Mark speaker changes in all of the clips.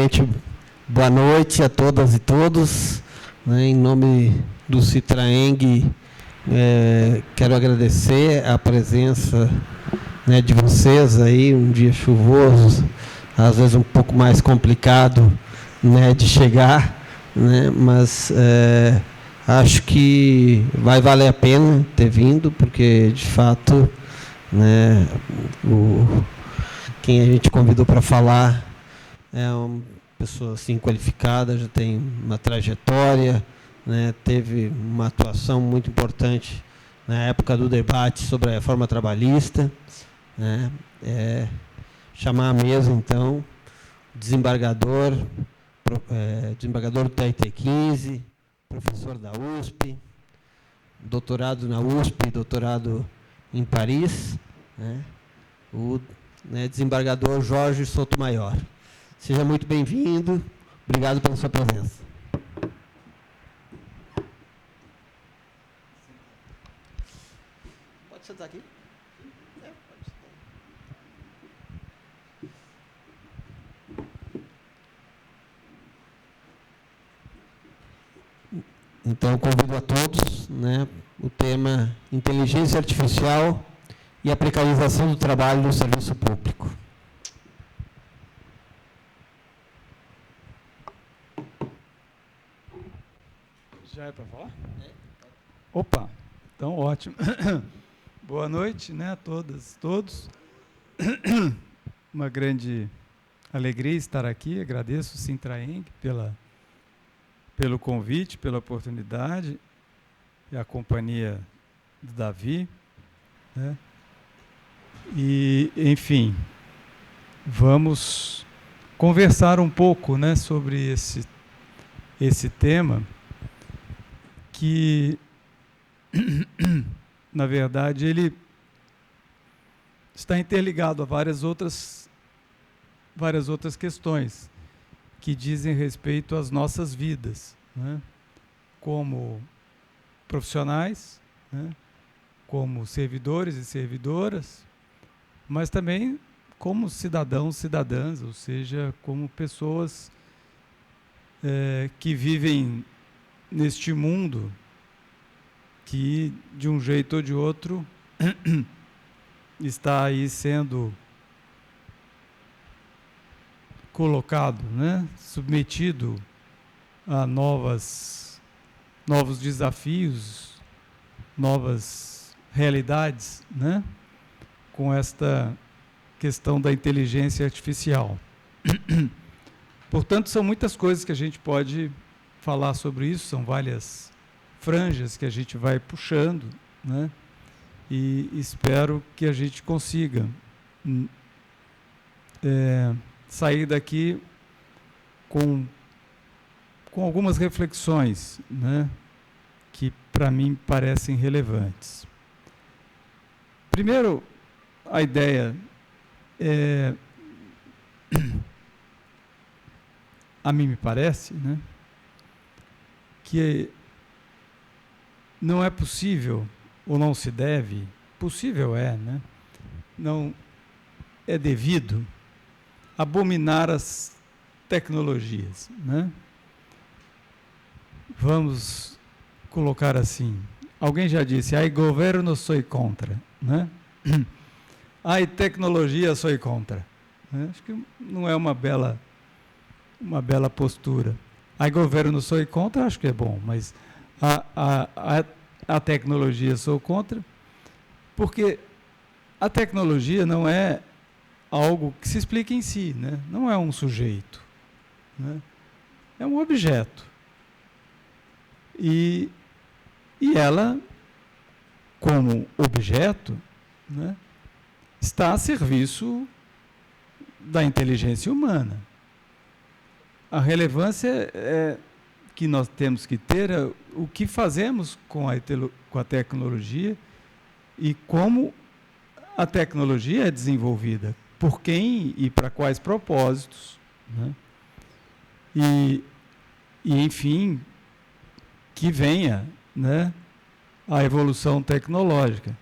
Speaker 1: Gente, boa noite a todas e todos. Em nome do Citraeng, quero agradecer a presença de vocês aí, um dia chuvoso, às vezes um pouco mais complicado de chegar, mas acho que vai valer a pena ter vindo, porque, de fato, quem a gente convidou para falar é uma pessoa assim, qualificada, já tem uma trajetória, teve uma atuação muito importante na época do debate sobre a reforma trabalhista. Chamar à mesa, então, desembargador do TRT15, professor da USP, doutorado na USP, doutorado em Paris, o desembargador Jorge Sotomayor. Seja muito bem-vindo. Obrigado pela sua presença. Pode sentar aqui? Pode sentar. Então, convido a todos, o tema inteligência artificial e a precarização do trabalho no serviço público.
Speaker 2: Já é para falar? Opa, então ótimo. Boa noite, a todas e todos. Uma grande alegria estar aqui. Agradeço o Citraeng pelo convite, pela oportunidade e a companhia do Davi. E, enfim, vamos conversar um pouco sobre esse tema que, na verdade, ele está interligado a várias outras questões que dizem respeito às nossas vidas, como profissionais, como servidores e servidoras, mas também como cidadãos, cidadãs, ou seja, como pessoas que vivem neste mundo que, de um jeito ou de outro, está aí sendo colocado, submetido a novos desafios, novas realidades, com esta questão da inteligência artificial. Portanto, são muitas coisas que a gente pode falar sobre isso, são várias franjas que a gente vai puxando, e espero que a gente consiga sair daqui com algumas reflexões, que para mim parecem relevantes. Primeiro, a ideia a mim me parece, que não é possível, ou não se deve, possível não é devido abominar as tecnologias, Vamos colocar assim, alguém já disse, ai governo sou contra, ai tecnologia sou contra, acho que não é uma bela postura. Ai governo sou contra, acho que é bom, mas a tecnologia sou contra, porque a tecnologia não é algo que se explica em si, não é um sujeito, é um objeto. E ela, como objeto, está a serviço da inteligência humana. A relevância que nós temos que ter é o que fazemos com a tecnologia e como a tecnologia é desenvolvida, por quem e para quais propósitos, e enfim, que venha a evolução tecnológica.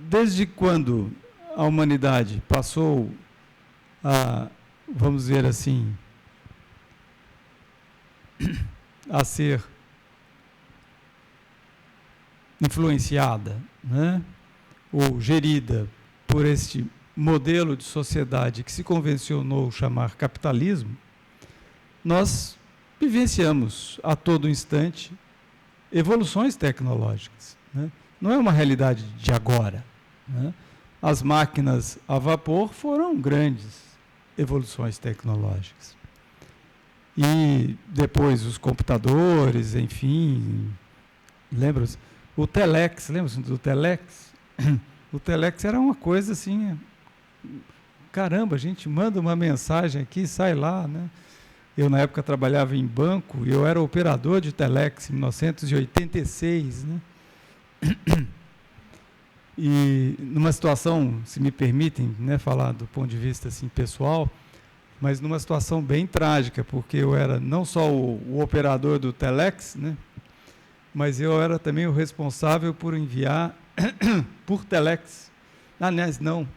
Speaker 2: Desde quando a humanidade passou a vamos dizer assim, a ser influenciada, né, ou gerida por este modelo de sociedade que se convencionou chamar capitalismo, nós vivenciamos a todo instante evoluções tecnológicas, né? Não é uma realidade de agora, né? As máquinas a vapor foram grandes evoluções tecnológicas. E depois os computadores, enfim, lembra-se? O telex, lembra-se do telex? O telex era uma coisa assim, caramba, a gente manda uma mensagem aqui, sai lá, né? Eu, na época, trabalhava em banco e eu era operador de telex em 1986, né? E numa situação, se me permitem, né, falar do ponto de vista assim, pessoal, mas numa situação bem trágica, porque eu era não só o operador do telex, né, mas eu era também o responsável por enviar por telex. Aliás, não.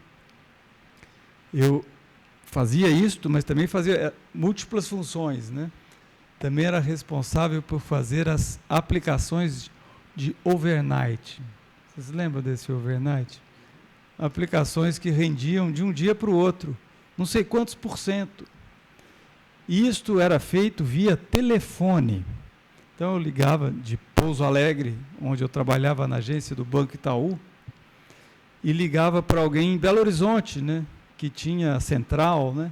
Speaker 2: Eu fazia isto, mas também fazia múltiplas funções, né? Também era responsável por fazer as aplicações de overnight. Vocês lembram desse overnight? Aplicações que rendiam de um dia para o outro, não sei quantos %. E isto era feito via telefone. Então eu ligava de Pouso Alegre, onde eu trabalhava na agência do Banco Itaú, e ligava para alguém em Belo Horizonte, né, que tinha a central, né,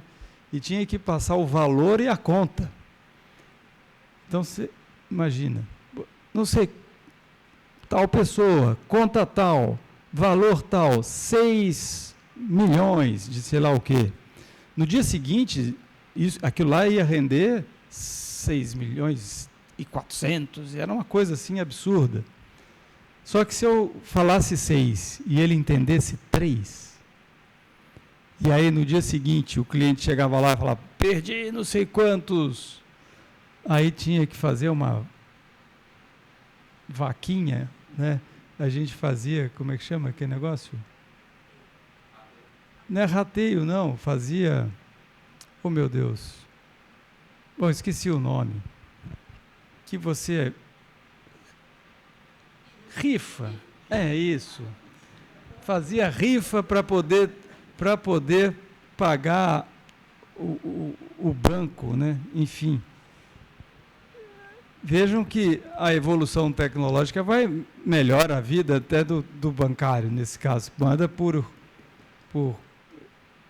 Speaker 2: e tinha que passar o valor e a conta. Então você imagina, não sei, tal pessoa, conta tal, valor tal, 6 milhões de sei lá o quê. No dia seguinte, aquilo lá ia render 6 milhões e 400, era uma coisa assim absurda. Só que se eu falasse 6 e ele entendesse 3, e aí no dia seguinte o cliente chegava lá e falava, perdi não sei quantos, aí tinha que fazer uma vaquinha, né? A gente fazia, como é que chama aquele negócio? Não é rateio, não, fazia, oh meu Deus, bom, esqueci o nome, que você, rifa, é isso, fazia rifa para poder pagar o banco, né? Enfim. Vejam que a evolução tecnológica melhora a vida até do bancário, nesse caso. Manda por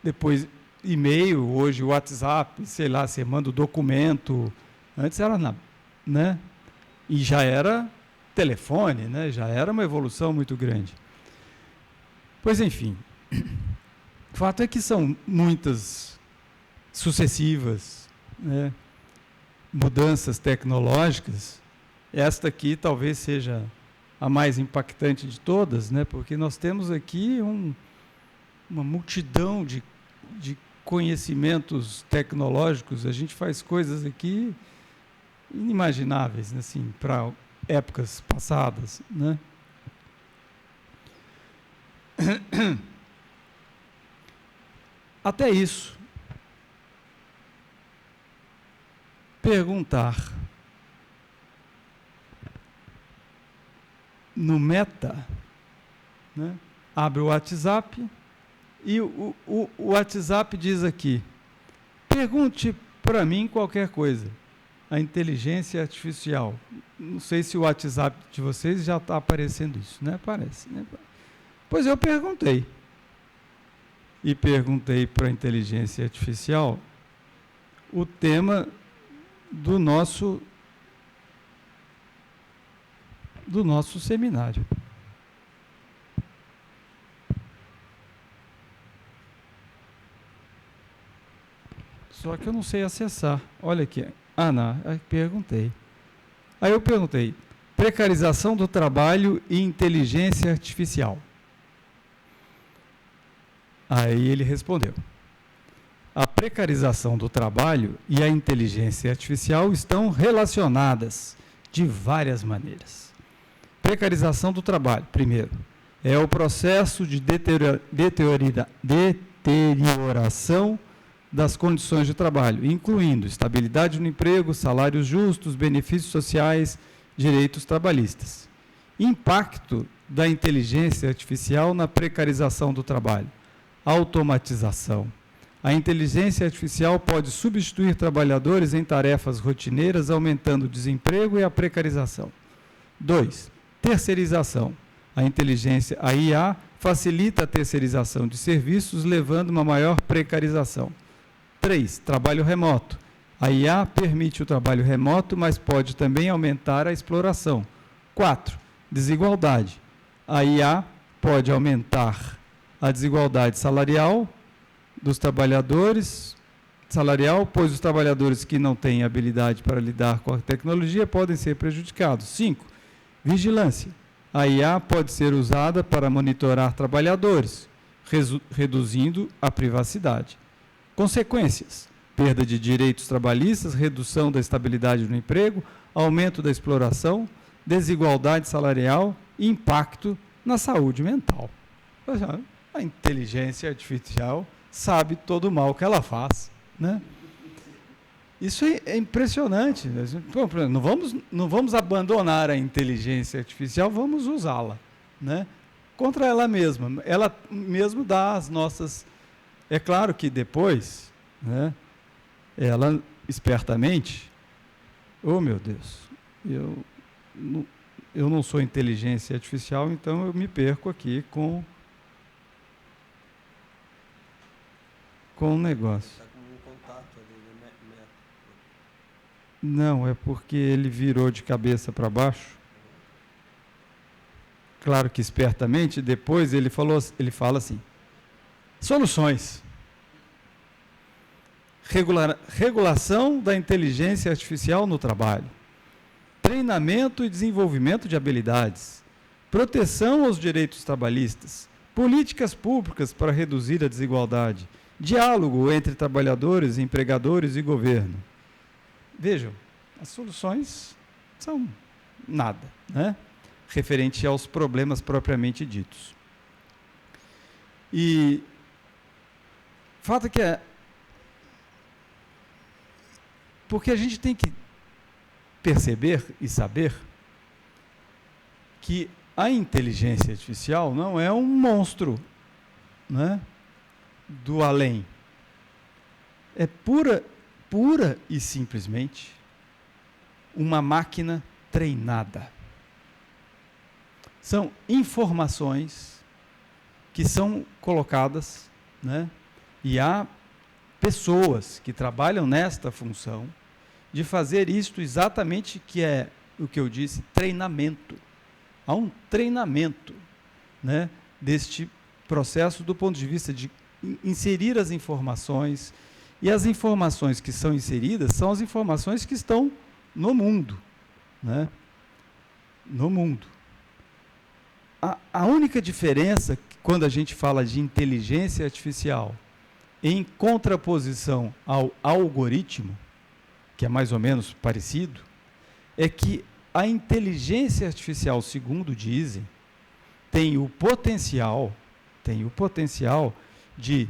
Speaker 2: depois e-mail, hoje WhatsApp, sei lá, você manda o documento. Antes era né? E já era telefone, né? Já era uma evolução muito grande. Pois enfim, o fato é que são muitas sucessivas, né, mudanças tecnológicas. Esta aqui talvez seja a mais impactante de todas, né, porque nós temos aqui uma multidão de conhecimentos tecnológicos. A gente faz coisas aqui inimagináveis, assim, para épocas passadas, né? Até isso, perguntar no Meta, né, abre o WhatsApp e o WhatsApp diz aqui, pergunte para mim qualquer coisa. A inteligência artificial, não sei se o WhatsApp de vocês já está aparecendo isso, né? Aparece, né? Pois eu perguntei. E perguntei para a inteligência artificial o tema do nosso seminário. Só que eu não sei acessar. Olha aqui. Não, perguntei. Aí eu perguntei, precarização do trabalho e inteligência artificial. Aí ele respondeu, a precarização do trabalho e a inteligência artificial estão relacionadas de várias maneiras. Precarização do trabalho, primeiro, é o processo de deterioração das condições de trabalho, incluindo estabilidade no emprego, salários justos, benefícios sociais, direitos trabalhistas. Impacto da inteligência artificial na precarização do trabalho. Automatização. A inteligência artificial pode substituir trabalhadores em tarefas rotineiras, aumentando o desemprego e a precarização. 2. Terceirização. A IA facilita a terceirização de serviços, levando a uma maior precarização. 3. Trabalho remoto. A IA permite o trabalho remoto, mas pode também aumentar a exploração. 4. Desigualdade. A IA pode aumentar a desigualdade salarial dos trabalhadores, pois os trabalhadores que não têm habilidade para lidar com a tecnologia podem ser prejudicados. 5. Vigilância. A IA pode ser usada para monitorar trabalhadores, reduzindo a privacidade. Consequências: perda de direitos trabalhistas, redução da estabilidade no emprego, aumento da exploração, desigualdade salarial e impacto na saúde mental. A inteligência artificial sabe todo o mal que ela faz, né? Isso é impressionante. Não vamos abandonar a inteligência artificial, vamos usá-la, né? Contra ela mesma. Ela mesmo dá as nossas... É claro que depois, né, ela espertamente... Oh, meu Deus, eu não sou inteligência artificial, então eu me perco aqui com um negócio. Está com um contato ali, né? Não, é porque ele virou de cabeça para baixo. Claro que espertamente, depois ele fala assim: soluções. Regulação da inteligência artificial no trabalho. Treinamento e desenvolvimento de habilidades. Proteção aos direitos trabalhistas. Políticas públicas para reduzir a desigualdade. Diálogo entre trabalhadores, empregadores e governo. Vejam, as soluções são nada, né? Referente aos problemas propriamente ditos. E o fato é que porque a gente tem que perceber e saber que a inteligência artificial não é um monstro, né, do além. É pura e simplesmente uma máquina treinada. São informações que são colocadas, né, e há pessoas que trabalham nesta função de fazer isto exatamente, que é o que eu disse, treinamento. Há um treinamento, né, deste processo do ponto de vista de inserir as informações, e as informações que são inseridas são as informações que estão no mundo, né? No mundo. A única diferença, quando a gente fala de inteligência artificial, em contraposição ao algoritmo, que é mais ou menos parecido, é que a inteligência artificial, segundo dizem, tem o potencial de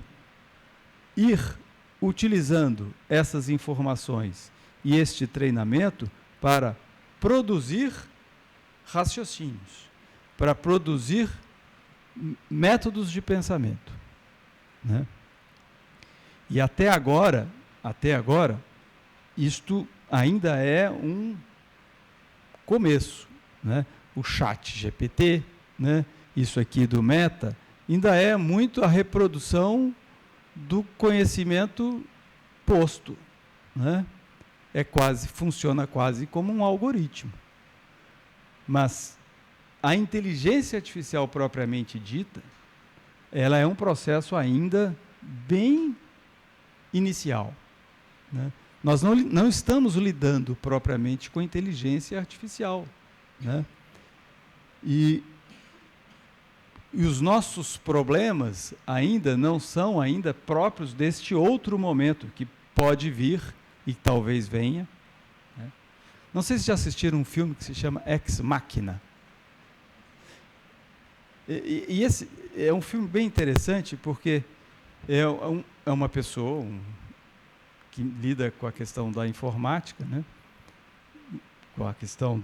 Speaker 2: ir utilizando essas informações e este treinamento para produzir raciocínios, para produzir métodos de pensamento, né? E até agora, isto ainda é um começo, né? O ChatGPT, né? Isso aqui do Meta, ainda é muito a reprodução do conhecimento posto, né? Funciona quase como um algoritmo. Mas a inteligência artificial propriamente dita, ela é um processo ainda bem inicial, né? Nós não estamos lidando propriamente com inteligência artificial, né? E os nossos problemas ainda não são ainda próprios deste outro momento, que pode vir e talvez venha, né? Não sei se já assistiram um filme que se chama Ex Machina. E esse é um filme bem interessante, porque é uma pessoa, que lida com a questão da informática, né? Com a questão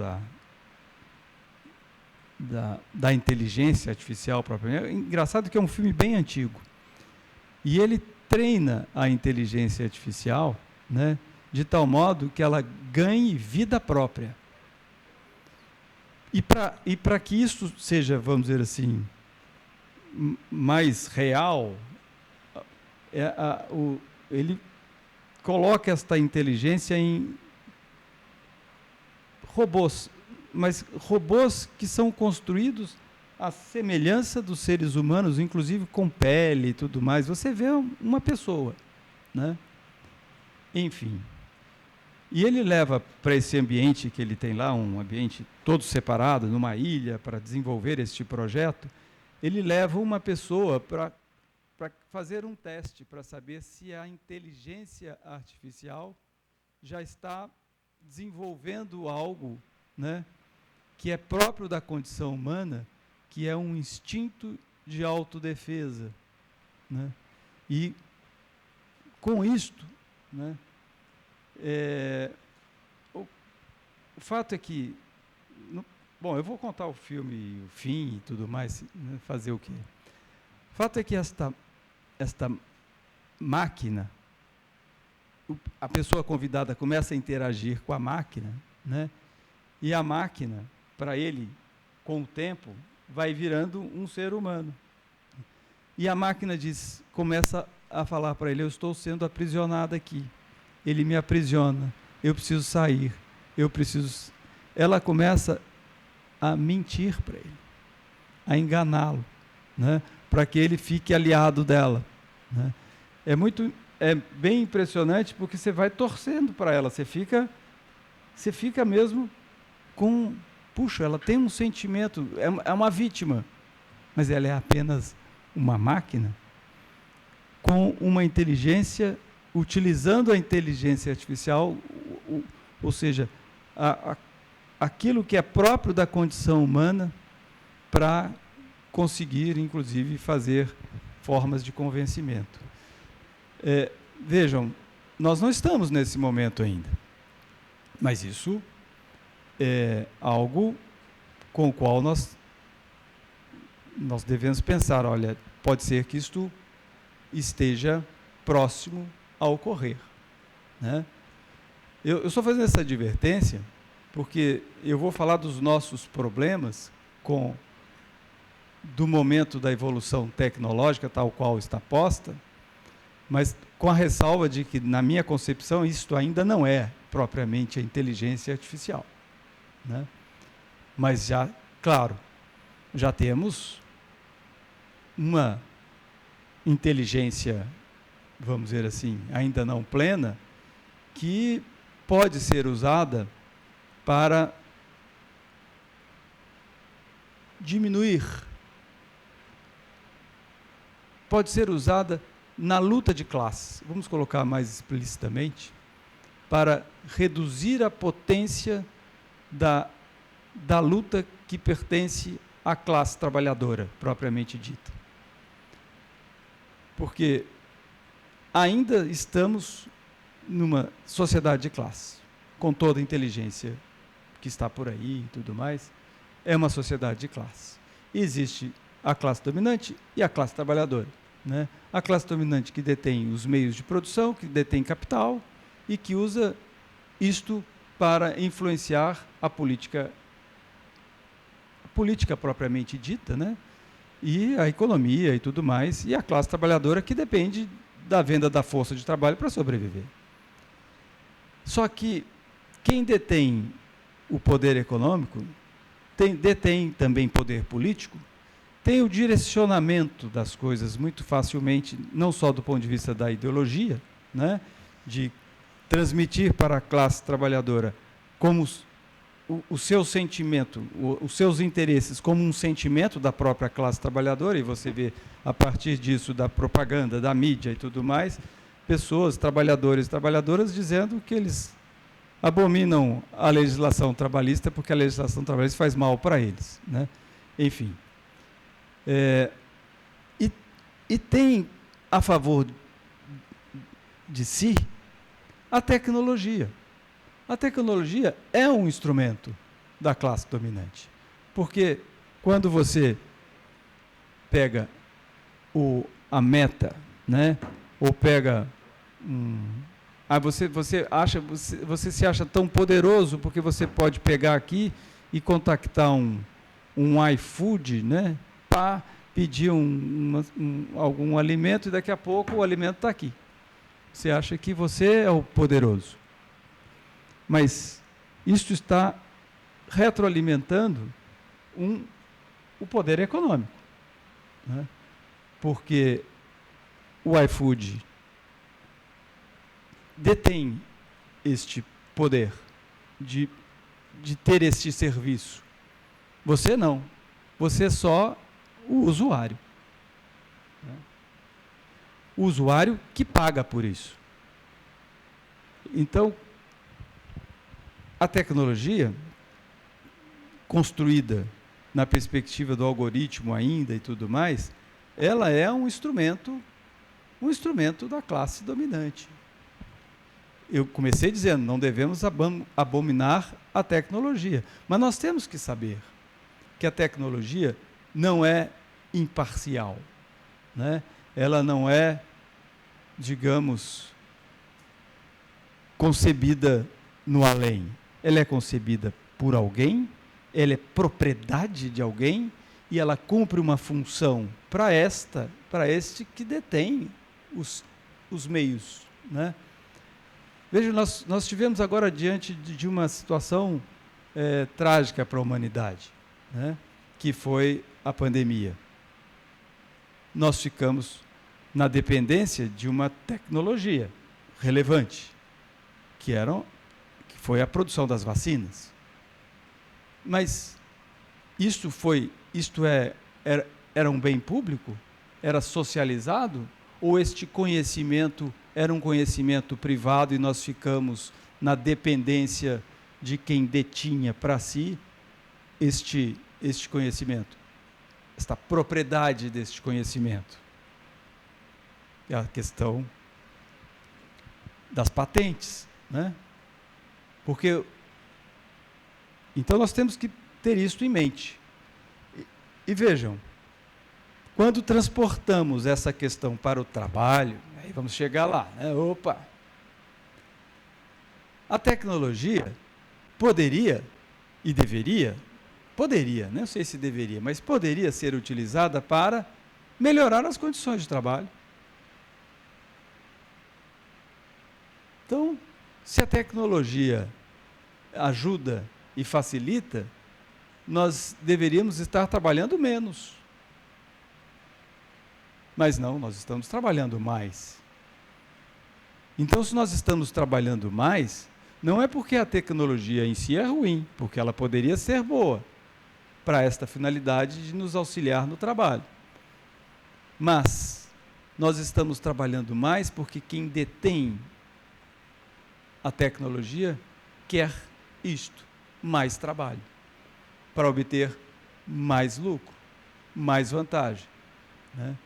Speaker 2: da inteligência artificial propriamente. É engraçado que é um filme bem antigo. E ele treina a inteligência artificial, né, de tal modo que ela ganhe vida própria. E para que isso seja, vamos dizer assim, mais real, ele coloca esta inteligência em robôs, mas robôs que são construídos à semelhança dos seres humanos, inclusive com pele e tudo mais. Você vê uma pessoa, né? Enfim. E ele leva para esse ambiente que ele tem lá, um ambiente todo separado, numa ilha, para desenvolver este projeto, ele leva uma pessoa para fazer um teste, para saber se a inteligência artificial já está desenvolvendo algo, né, que é próprio da condição humana, que é um instinto de autodefesa, né? E com isto, né, o fato é que, bom, eu vou contar o filme, o fim e tudo mais, né, fazer o quê? O fato é que esta máquina, a pessoa convidada começa a interagir com a máquina, né, e a máquina, para ele, com o tempo, vai virando um ser humano. E a máquina começa a falar para ele: eu estou sendo aprisionada aqui. Ele me aprisiona, eu preciso sair, Ela começa a mentir para ele, a enganá-lo, né, para que ele fique aliado dela, né. É bem impressionante, porque você vai torcendo para ela, você fica mesmo com... Puxa, ela tem um sentimento, é uma vítima, mas ela é apenas uma máquina com uma inteligência, utilizando a inteligência artificial, ou seja, aquilo que é próprio da condição humana, para conseguir, inclusive, fazer formas de convencimento. Vejam, nós não estamos nesse momento ainda, mas isso é algo com o qual nós devemos pensar. Olha, pode ser que isto esteja próximo a ocorrer, né? Eu estou fazendo essa advertência porque eu vou falar dos nossos problemas do momento da evolução tecnológica tal qual está posta, mas com a ressalva de que, na minha concepção, isto ainda não é propriamente a inteligência artificial, né? Mas já, claro, já temos uma inteligência, vamos dizer assim, ainda não plena, que pode ser usada para diminuir, pode ser usada na luta de classes, vamos colocar mais explicitamente, para reduzir a potência da luta que pertence à classe trabalhadora, propriamente dita. Porque ainda estamos numa sociedade de classe, com toda a inteligência que está por aí e tudo mais, é uma sociedade de classe. Existe a classe dominante e a classe trabalhadora, né? A classe dominante que detém os meios de produção, que detém capital e que usa isto para influenciar a política propriamente dita, né? E a economia e tudo mais, e a classe trabalhadora que depende da venda da força de trabalho para sobreviver. Só que quem detém o poder econômico detém também poder político, tem o direcionamento das coisas muito facilmente, não só do ponto de vista da ideologia, né, de transmitir para a classe trabalhadora como o seu sentimento, os seus interesses como um sentimento da própria classe trabalhadora, e você vê, a partir disso, da propaganda, da mídia e tudo mais, pessoas, trabalhadores e trabalhadoras, dizendo que eles abominam a legislação trabalhista porque a legislação trabalhista faz mal para eles, né? Enfim. E tem a favor de si A tecnologia. A tecnologia é um instrumento da classe dominante. Porque quando você pega a meta, né? Ou pega você se acha tão poderoso porque você pode pegar aqui e contactar um iFood, né? Para pedir algum alimento e daqui a pouco o alimento está aqui. Você acha que você é o poderoso. Mas isso está retroalimentando o poder econômico, né? Porque o iFood detém este poder de ter este serviço. Você não. Você é só o usuário. Né? O usuário que paga por isso. Então, a tecnologia, construída na perspectiva do algoritmo ainda e tudo mais, ela é um instrumento da classe dominante. Eu comecei dizendo, não devemos abominar a tecnologia, mas nós temos que saber que a tecnologia não é imparcial, né? Ela não é, digamos, concebida no além. Ela é concebida por alguém, ela é propriedade de alguém e ela cumpre uma função para este que detém os meios, né? Veja, nós estivemos agora diante de uma situação trágica para a humanidade, né? Que foi a pandemia. Nós ficamos na dependência de uma tecnologia relevante, que foi a produção das vacinas. Mas era um bem público? Era socializado? Ou este conhecimento era um conhecimento privado e nós ficamos na dependência de quem detinha para si este conhecimento, esta propriedade deste conhecimento? É a questão das patentes, né? Porque então nós temos que ter isso em mente. E vejam, quando transportamos essa questão para o trabalho, aí vamos chegar lá, né? Opa! A tecnologia poderia e deveria, não sei se deveria, mas poderia ser utilizada para melhorar as condições de trabalho. Então, se a tecnologia ajuda e facilita, nós deveríamos estar trabalhando menos. Mas não, nós estamos trabalhando mais. Então, se nós estamos trabalhando mais, não é porque a tecnologia em si é ruim, porque ela poderia ser boa para esta finalidade de nos auxiliar no trabalho. Mas nós estamos trabalhando mais porque quem detém a tecnologia quer isto, mais trabalho, para obter mais lucro, mais vantagem, né?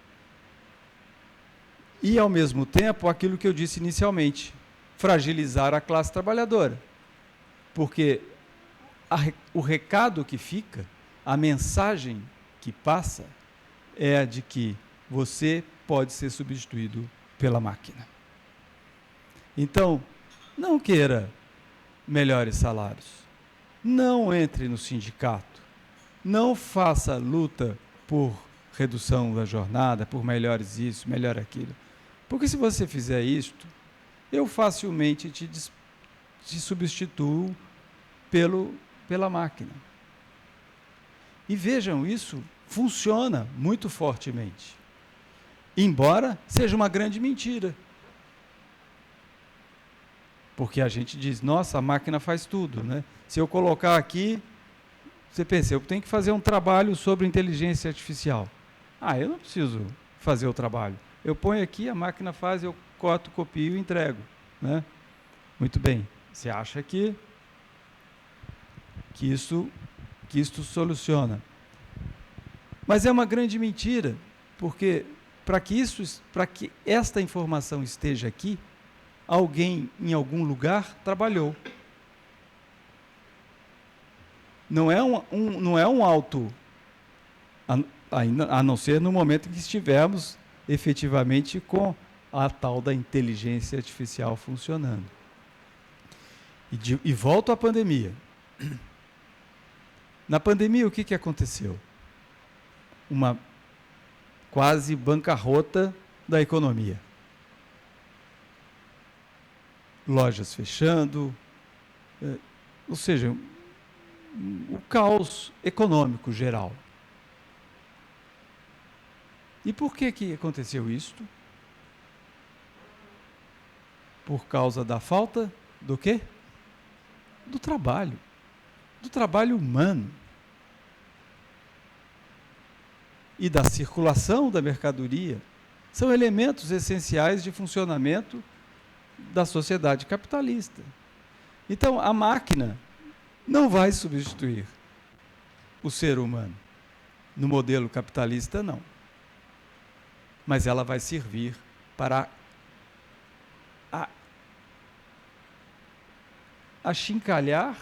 Speaker 2: E, ao mesmo tempo, aquilo que eu disse inicialmente, fragilizar a classe trabalhadora. Porque o recado que fica, a mensagem que passa, é a de que você pode ser substituído pela máquina. Então, não queira melhores salários. Não entre no sindicato. Não faça luta por redução da jornada, por melhores isso, melhor aquilo. Porque se você fizer isto, eu facilmente te substituo pela máquina. E vejam, isso funciona muito fortemente. Embora seja uma grande mentira. Porque a gente diz, nossa, a máquina faz tudo, né? Se eu colocar aqui, você pensa, eu tenho que fazer um trabalho sobre inteligência artificial. Eu não preciso fazer o trabalho. Eu ponho aqui, a máquina faz, eu corto, copio e entrego, né? Muito bem. Você acha que isto soluciona? Mas é uma grande mentira, porque para que esta informação esteja aqui, alguém em algum lugar trabalhou. Não é um auto, a não ser no momento em que estivermos efetivamente com a tal da inteligência artificial funcionando. E volto à pandemia. Na pandemia, o que aconteceu? Uma quase bancarrota da economia. Lojas fechando, ou seja, o caos econômico geral. E por que aconteceu isto? Por causa da falta do quê? Do trabalho humano e da circulação da mercadoria. São elementos essenciais de funcionamento da sociedade capitalista. Então, a máquina não vai substituir o ser humano. No modelo capitalista, não. Mas ela vai servir para achincalhar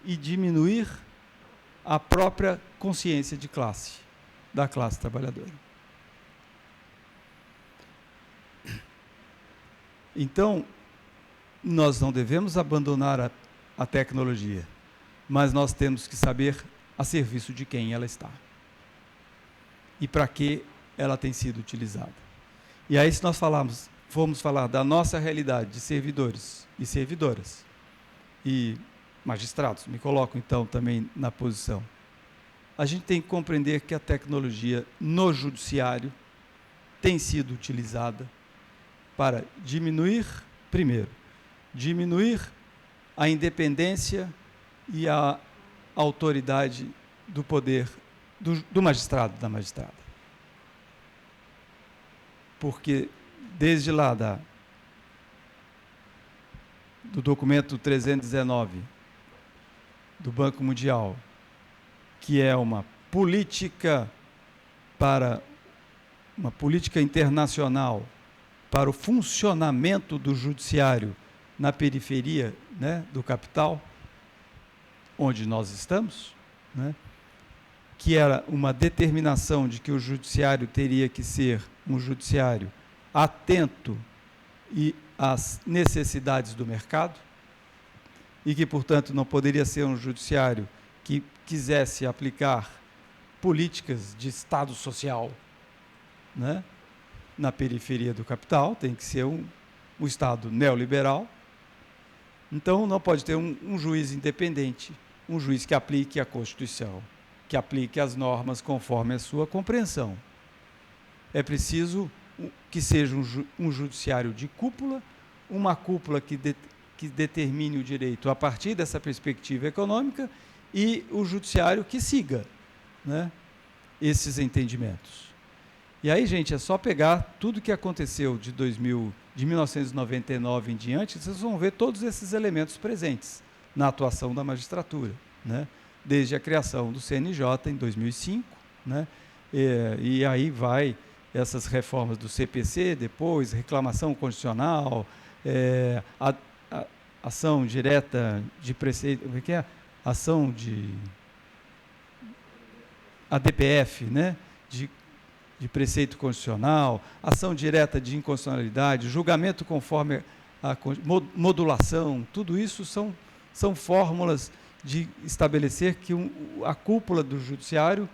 Speaker 2: e diminuir a própria consciência de classe, da classe trabalhadora. Então, nós não devemos abandonar a tecnologia, mas nós temos que saber a serviço de quem ela está e para que ela tem sido utilizada. E aí, se nós formos falar da nossa realidade de servidores e servidoras e magistrados, me coloco então também na posição, a gente tem que compreender que a tecnologia no judiciário tem sido utilizada para diminuir, primeiro, diminuir a independência e a autoridade do poder do magistrado, da magistrada. Porque desde lá do documento 319 do Banco Mundial, que é uma política internacional para o funcionamento do judiciário na periferia, né, do capital, onde nós estamos, né, que era uma determinação de que o judiciário teria que ser um judiciário atento às necessidades do mercado e que, portanto, não poderia ser um judiciário que quisesse aplicar políticas de Estado social, né, na periferia do capital, tem que ser um Estado neoliberal. Então, não pode ter um juiz independente, um juiz que aplique a Constituição, que aplique as normas conforme a sua compreensão. É preciso que seja um judiciário de cúpula, uma cúpula que determine o direito a partir dessa perspectiva econômica e o judiciário que siga, né, esses entendimentos. E aí, gente, é só pegar tudo que aconteceu de 1999 em diante, vocês vão ver todos esses elementos presentes na atuação da magistratura, né? Desde a criação do CNJ em 2005, né? E aí vai essas reformas do CPC, depois reclamação constitucional, ação direta de preceito, como é que é? Ação de ADPF, né? De preceito constitucional, ação direta de inconstitucionalidade, julgamento conforme a modulação, tudo isso são fórmulas de estabelecer que a cúpula do judiciário,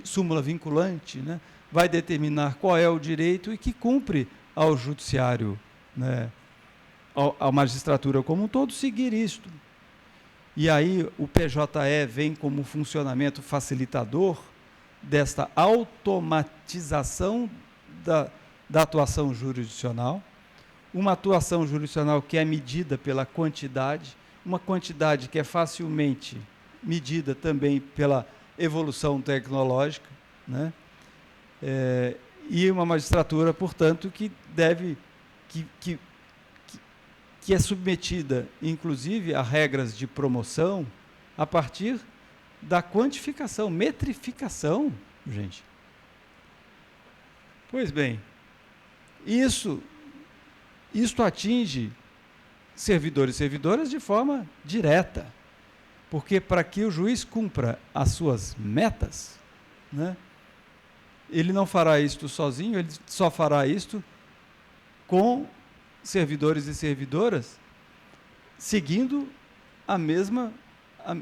Speaker 2: súmula vinculante, né, vai determinar qual é o direito e que cumpre ao judiciário, né, à magistratura como um todo, seguir isto. E aí o PJE vem como funcionamento facilitador desta automatização da atuação jurisdicional, uma atuação jurisdicional que é medida pela quantidade, uma quantidade que é facilmente medida também pela evolução tecnológica, né? E uma magistratura, portanto, que é submetida, inclusive, a regras de promoção a partir da quantificação, metrificação, gente. Pois bem, isso isto atinge servidores e servidoras de forma direta, porque para que o juiz cumpra as suas metas, né, ele não fará isto sozinho, ele só fará isto com servidores e servidoras seguindo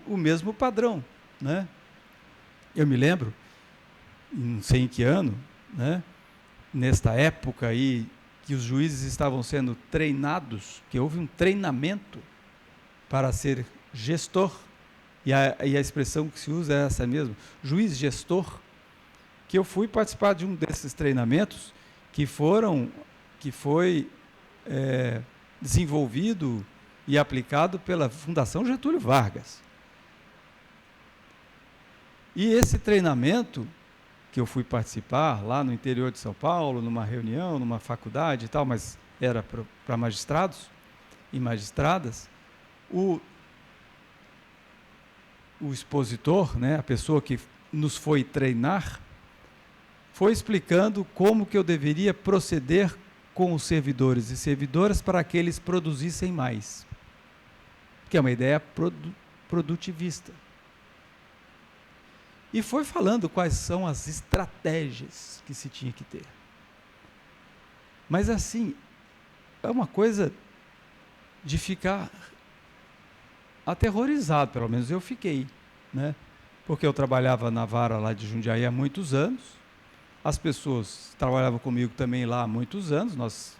Speaker 2: o mesmo padrão, né? Eu me lembro, não sei em que ano, né, nesta época aí que os juízes estavam sendo treinados, que houve um treinamento para ser gestor, e a expressão que se usa é essa mesmo, juiz gestor, que eu fui participar de um desses treinamentos que foi desenvolvido e aplicado pela Fundação Getúlio Vargas. E esse treinamento que eu fui participar lá no interior de São Paulo, numa reunião, numa faculdade e tal, mas era para magistrados e magistradas, o expositor, né, a pessoa que nos foi treinar, foi explicando como que eu deveria proceder com os servidores e servidoras para que eles produzissem mais. Que é uma ideia produtivista. E foi falando quais são as estratégias que se tinha que ter. Mas assim, é uma coisa de ficar aterrorizado, pelo menos eu fiquei, né? Porque eu trabalhava na vara lá de Jundiaí há muitos anos, as pessoas trabalhavam comigo também lá há muitos anos, nós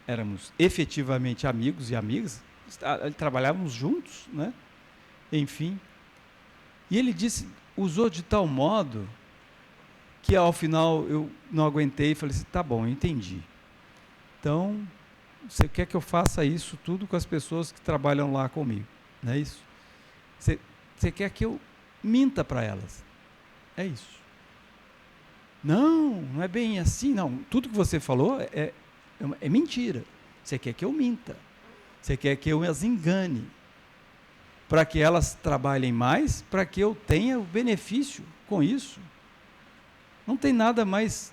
Speaker 2: éramos efetivamente amigos e amigas, trabalhávamos juntos, né? Enfim. E ele usou de tal modo que ao final eu não aguentei e falei assim, tá bom, eu entendi. Então, você quer que eu faça isso tudo com as pessoas que trabalham lá comigo, não é isso? Você quer que eu minta para elas, é isso. Não é bem assim, não. Tudo que você falou é mentira. Você quer que eu minta. Você quer que eu as engane. Para que elas trabalhem mais, para que eu tenha o benefício com isso. Não tem nada mais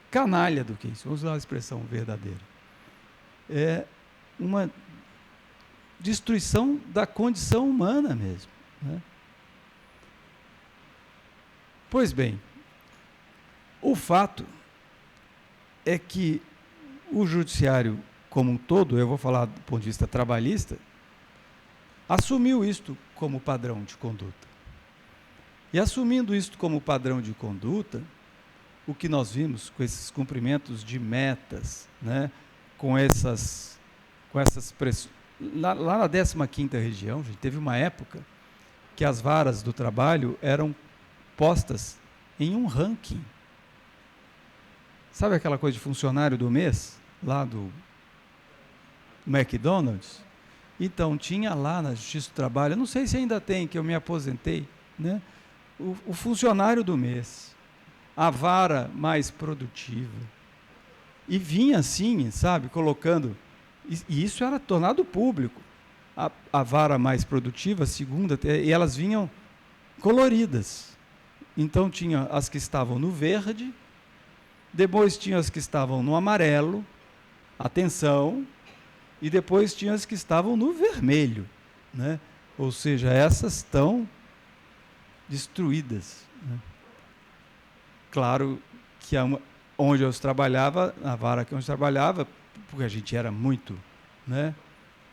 Speaker 2: canalha do que isso. Vamos usar a expressão verdadeira. É uma destruição da condição humana mesmo, né? Pois bem, o fato é que o judiciário como um todo, eu vou falar do ponto de vista trabalhista, assumiu isto como padrão de conduta. E assumindo isto como padrão de conduta, o que nós vimos com esses cumprimentos de metas, né, com essas pressões, lá na 15ª região, gente, teve uma época que as varas do trabalho eram postas em um ranking. Sabe aquela coisa de funcionário do mês, lá do McDonald's? Então, tinha lá na Justiça do Trabalho, eu não sei se ainda tem, que eu me aposentei, né? O funcionário do mês, a vara mais produtiva. E vinha assim, sabe, colocando, e isso era tornado público, a vara mais produtiva, a segunda, e elas vinham coloridas. Então, tinha as que estavam no verde, depois tinha as que estavam no amarelo, atenção, e depois tinha as que estavam no vermelho, né? Ou seja, essas estão destruídas, né? Claro que onde eu trabalhava, na vara que eu trabalhava, porque a gente era muito, né,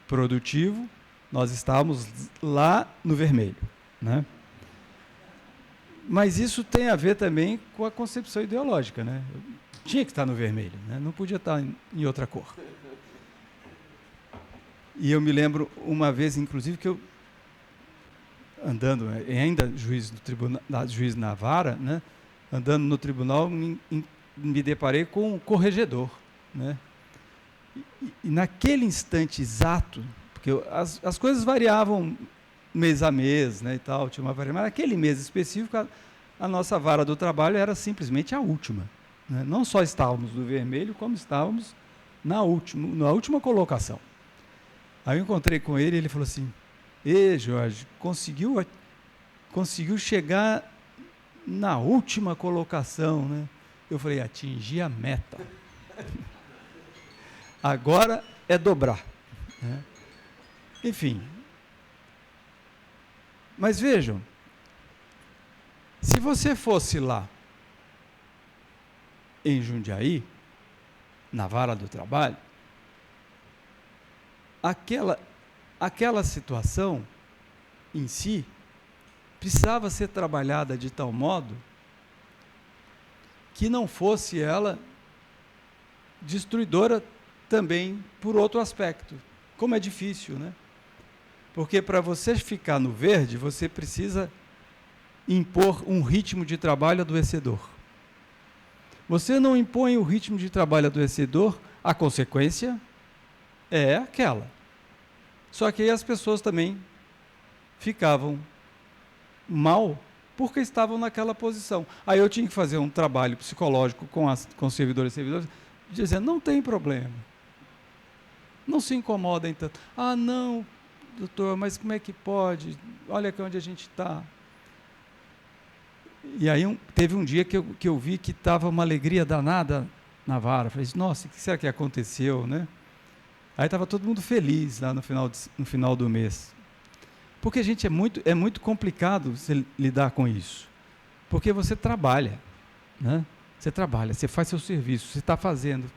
Speaker 2: produtivo, nós estávamos lá no vermelho, né? Mas isso tem a ver também com a concepção ideológica, né? Tinha que estar no vermelho, né? Não podia estar em outra cor. E eu me lembro uma vez, inclusive, que eu, andando, ainda juiz na vara, né? Andando no tribunal, me deparei com um corregedor, né? E naquele instante exato, porque as coisas variavam mês a mês, né, e tal, tinha uma variação, mas naquele mês específico, a nossa vara do trabalho era simplesmente a última, né? Não só estávamos no vermelho, como estávamos na última colocação. Aí eu encontrei com ele e ele falou assim, Jorge, conseguiu chegar na última colocação, né? Eu falei, atingi a meta. Agora é dobrar, né? Enfim. Mas vejam, se você fosse lá em Jundiaí, na vara do trabalho, aquela situação em si precisava ser trabalhada de tal modo que não fosse ela destruidora também por outro aspecto. Como é difícil, né? Porque para você ficar no verde, você precisa impor um ritmo de trabalho adoecedor. Você não impõe o ritmo de trabalho adoecedor, a consequência é aquela. Só que aí as pessoas também ficavam mal porque estavam naquela posição. Aí eu tinha que fazer um trabalho psicológico com os servidores e servidoras, dizendo, não tem problema. Não se incomodem tanto. Ah, não, doutor, mas como é que pode? Olha aqui onde a gente está. E aí teve um dia que eu vi que estava uma alegria danada na vara. Falei, nossa, o que será que aconteceu, né? Aí estava todo mundo feliz lá no final do mês. Porque, gente, é muito complicado você lidar com isso. Porque você trabalha, né? Você trabalha, você faz seu serviço, você está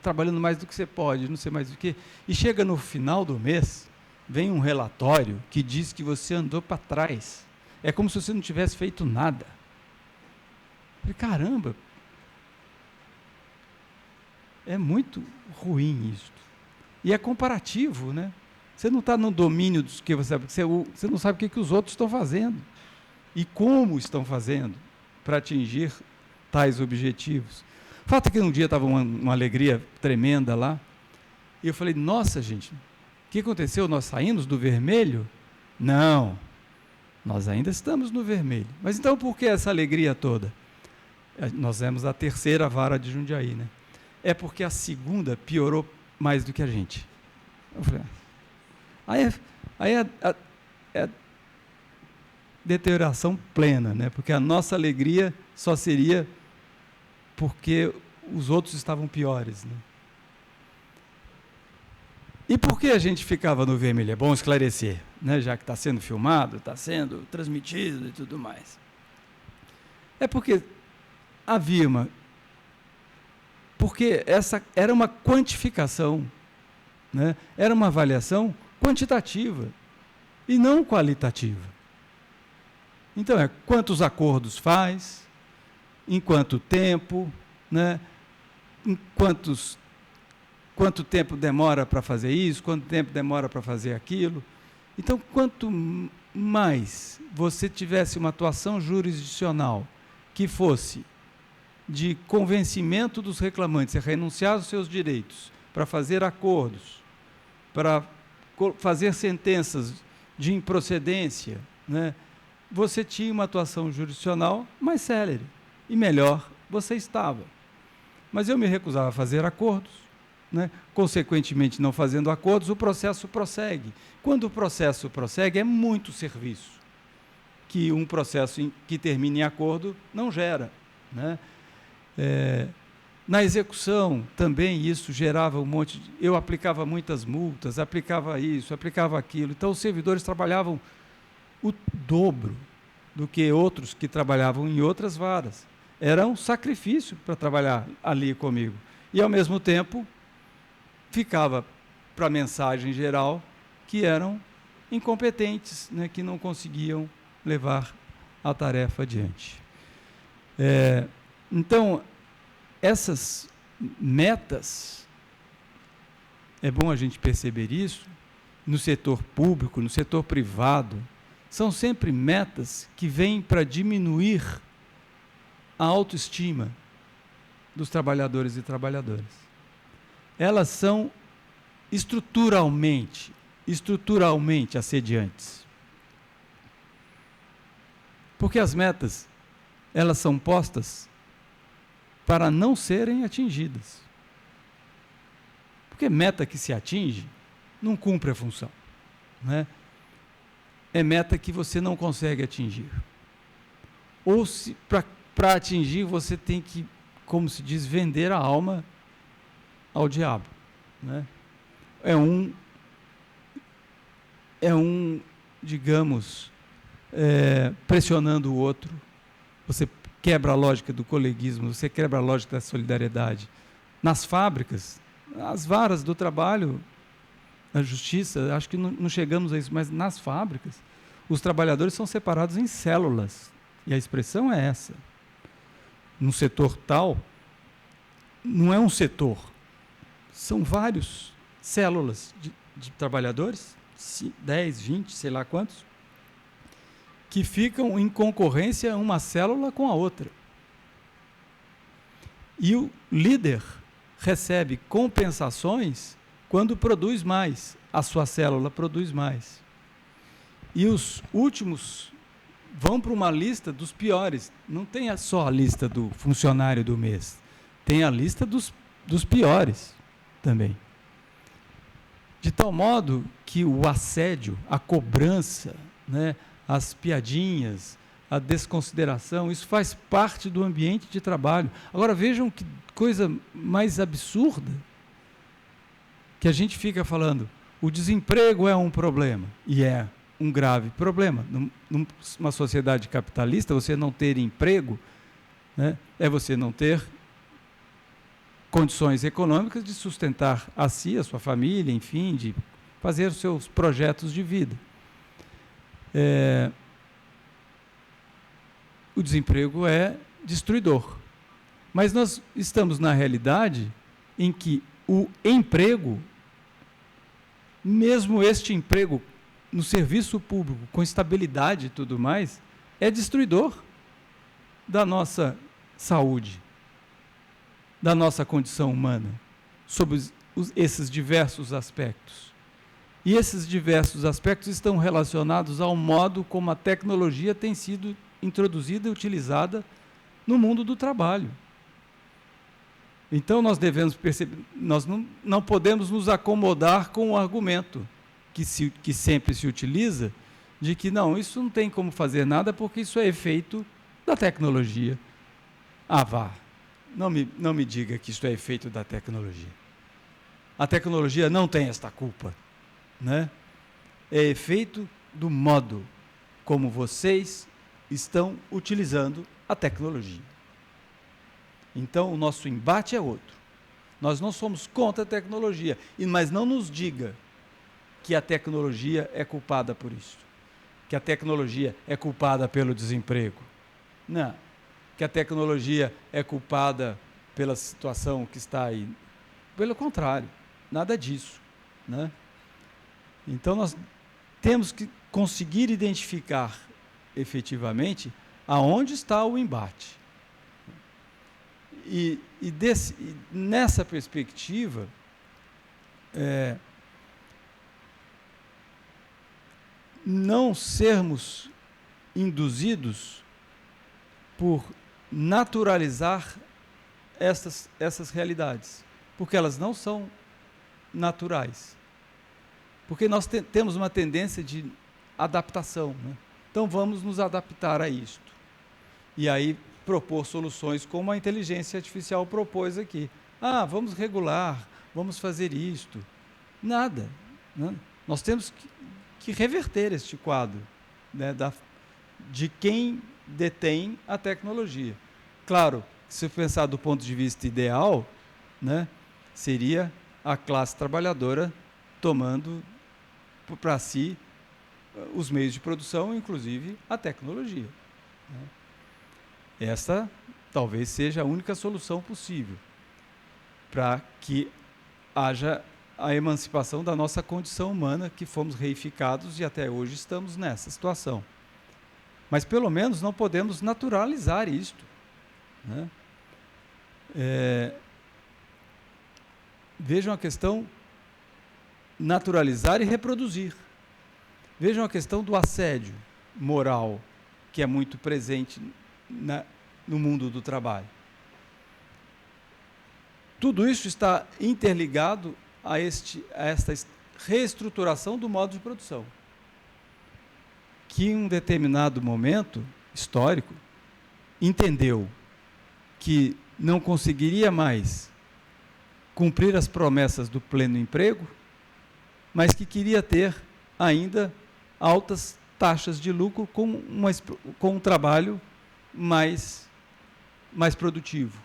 Speaker 2: trabalhando mais do que você pode, não sei mais do que. E chega no final do mês, vem um relatório que diz que você andou para trás. É como se você não tivesse feito nada. Eu falei, caramba, é muito ruim isso. E é comparativo, né? Você não está no domínio dos que você não sabe o que os outros estão fazendo e como estão fazendo para atingir tais objetivos. O fato é que um dia estava uma alegria tremenda lá, e eu falei, nossa, gente, o que aconteceu? Nós saímos do vermelho? Não, nós ainda estamos no vermelho. Mas então por que essa alegria toda? Nós éramos a terceira vara de Jundiaí, né? É porque a segunda piorou mais do que a gente. Eu falei, aí é deterioração plena, né? Porque a nossa alegria só seria porque os outros estavam piores, né? E por que a gente ficava no vermelho? É bom esclarecer, né? Já que está sendo filmado, está sendo transmitido e tudo mais. É porque porque essa era uma quantificação, né? Era uma avaliação quantitativa e não qualitativa. Então, quantos acordos faz, em quanto tempo, né? Quanto tempo demora para fazer isso, quanto tempo demora para fazer aquilo. Então, quanto mais você tivesse uma atuação jurisdicional que fosse de convencimento dos reclamantes a renunciar aos seus direitos, para fazer acordos, para fazer sentenças de improcedência, né? Você tinha uma atuação jurisdicional mais célere e melhor você estava. Mas eu me recusava a fazer acordos, né? Consequentemente, não fazendo acordos, o processo prossegue. Quando o processo prossegue, é muito serviço que um processo que termine em acordo não gera, né? Na execução, também isso gerava um monte de... Eu aplicava muitas multas, aplicava isso, aplicava aquilo. Então, os servidores trabalhavam o dobro do que outros que trabalhavam em outras varas. Era um sacrifício para trabalhar ali comigo. E, ao mesmo tempo, ficava para a mensagem geral que eram incompetentes, né, que não conseguiam levar a tarefa adiante. Então, essas metas, é bom a gente perceber isso, no setor público, no setor privado, são sempre metas que vêm para diminuir a autoestima dos trabalhadores e trabalhadoras. Elas são estruturalmente assediantes. Porque as metas, elas são postas para não serem atingidas. Porque meta que se atinge não cumpre a função, né? É meta que você não consegue atingir. Ou para atingir você tem que, como se diz, vender a alma ao diabo, né? digamos, pressionando o outro. Você quebra a lógica do coleguismo, você quebra a lógica da solidariedade. Nas fábricas, as varas do trabalho, na justiça, acho que não chegamos a isso, mas nas fábricas, os trabalhadores são separados em células, e a expressão é essa. No setor tal, não é um setor, são vários células de trabalhadores, 10, 20, sei lá quantos, que ficam em concorrência uma célula com a outra. E o líder recebe compensações quando produz mais, a sua célula produz mais. E os últimos vão para uma lista dos piores. Não tem só a lista do funcionário do mês, tem a lista dos piores também. De tal modo que o assédio, a cobrança, né, as piadinhas, a desconsideração, isso faz parte do ambiente de trabalho. Agora vejam que coisa mais absurda, que a gente fica falando, o desemprego é um problema, e é um grave problema. Numa sociedade capitalista, você não ter emprego, né, é você não ter condições econômicas de sustentar a si, a sua família, enfim, de fazer os seus projetos de vida. O desemprego é destruidor. Mas nós estamos na realidade em que o emprego, mesmo este emprego no serviço público, com estabilidade e tudo mais, é destruidor da nossa saúde, da nossa condição humana, sob esses diversos aspectos. E esses diversos aspectos estão relacionados ao modo como a tecnologia tem sido introduzida e utilizada no mundo do trabalho. Então nós devemos perceber, nós não podemos nos acomodar com o argumento que sempre se utiliza, de que não, isso não tem como fazer nada porque isso é efeito da tecnologia. Vá, não me diga que isso é efeito da tecnologia. A tecnologia não tem esta culpa, né? É efeito do modo como vocês estão utilizando a tecnologia. Então, o nosso embate é outro. Nós não somos contra a tecnologia, mas não nos diga que a tecnologia é culpada por isso, que a tecnologia é culpada pelo desemprego. Não, que a tecnologia é culpada pela situação que está aí. Pelo contrário, nada disso, né? Então, nós temos que conseguir identificar efetivamente aonde está o embate. E nessa perspectiva, não sermos induzidos por naturalizar essas realidades, porque elas não são naturais. Porque nós temos uma tendência de adaptação, né? Então vamos nos adaptar a isto. E aí propor soluções como a inteligência artificial propôs aqui. Vamos regular, vamos fazer isto. Nada, né? Nós temos que reverter este quadro, né, de quem detém a tecnologia. Claro, se pensar do ponto de vista ideal, né, seria a classe trabalhadora tomando para si os meios de produção, inclusive a tecnologia, né? Essa talvez seja a única solução possível para que haja a emancipação da nossa condição humana, que fomos reificados e até hoje estamos nessa situação. Mas, pelo menos, não podemos naturalizar isto, né? Vejam a questão naturalizar e reproduzir. Vejam a questão do assédio moral, que é muito presente no mundo do trabalho. Tudo isso está interligado a esta reestruturação do modo de produção, que em um determinado momento histórico entendeu que não conseguiria mais cumprir as promessas do pleno emprego mas que queria ter ainda altas taxas de lucro com um trabalho mais produtivo.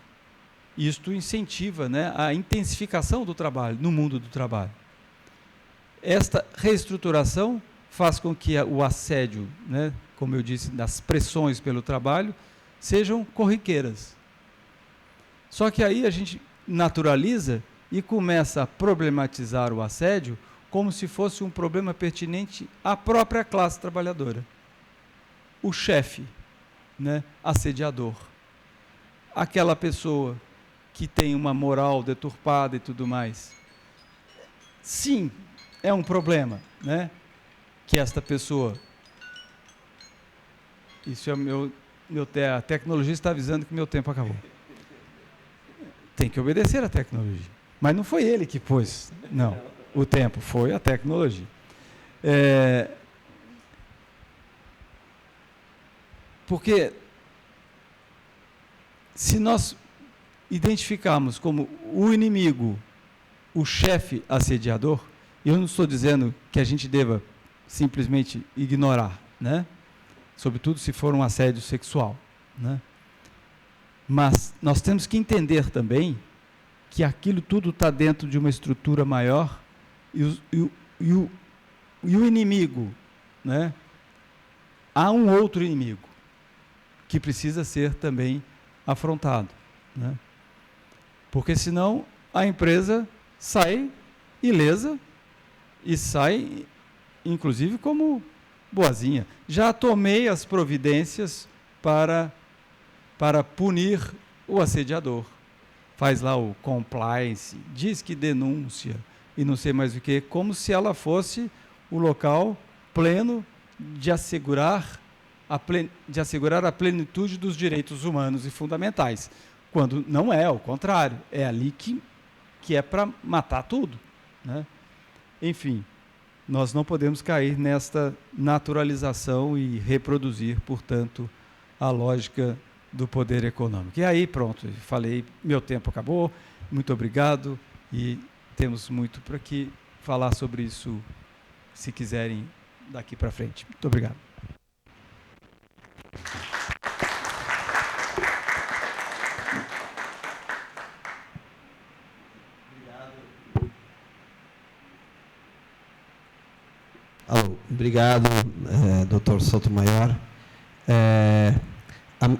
Speaker 2: Isto incentiva, né, a intensificação do trabalho, no mundo do trabalho. Esta reestruturação faz com que o assédio, né, como eu disse, das pressões pelo trabalho, sejam corriqueiras. Só que aí a gente naturaliza e começa a problematizar o assédio como se fosse um problema pertinente à própria classe trabalhadora. O chefe, né, assediador, aquela pessoa que tem uma moral deturpada e tudo mais. Sim, é um problema, né, que esta pessoa... Isso é a tecnologia está avisando que meu tempo acabou. Tem que obedecer à tecnologia. Mas não foi ele que pôs, não. O tempo foi a tecnologia. Porque se nós identificarmos como o inimigo, o chefe assediador, eu não estou dizendo que a gente deva simplesmente ignorar, né? Sobretudo se for um assédio sexual, né? Mas nós temos que entender também que aquilo tudo está dentro de uma estrutura maior e o inimigo, né? Há um outro inimigo que precisa ser também afrontado, né? Porque senão a empresa sai ilesa e sai, inclusive, como boazinha. Já tomei as providências para punir o assediador. Faz lá o compliance, diz que denúncia e não sei mais o que, como se ela fosse o local pleno de assegurar a plenitude dos direitos humanos e fundamentais, quando não é, ao contrário, é ali que é para matar tudo, né? Enfim, nós não podemos cair nesta naturalização e reproduzir, portanto, a lógica do poder econômico. E aí, pronto, falei, meu tempo acabou, muito obrigado, e temos muito para que falar sobre isso, se quiserem, daqui para frente. Muito obrigado.
Speaker 1: Obrigado, Dr. Sotomayor.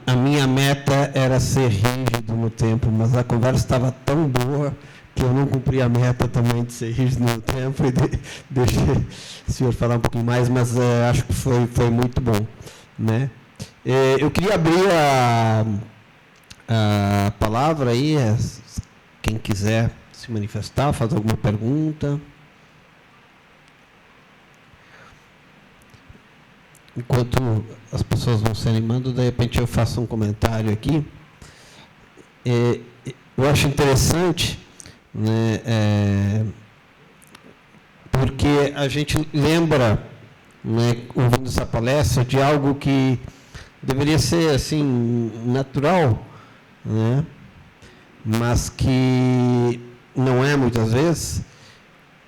Speaker 1: A minha meta era ser rígido no tempo, mas a conversa estava tão boa que eu não cumpri a meta também de ser rígido no tempo e deixei o senhor falar um pouquinho mais, mas acho que foi muito bom, né? Eu queria abrir a palavra aí, quem quiser se manifestar, fazer alguma pergunta. Enquanto as pessoas vão se animando, de repente eu faço um comentário aqui. Eu acho interessante, né, porque a gente lembra, né, ouvindo essa palestra, de algo que deveria ser assim natural, né, mas que não é muitas vezes,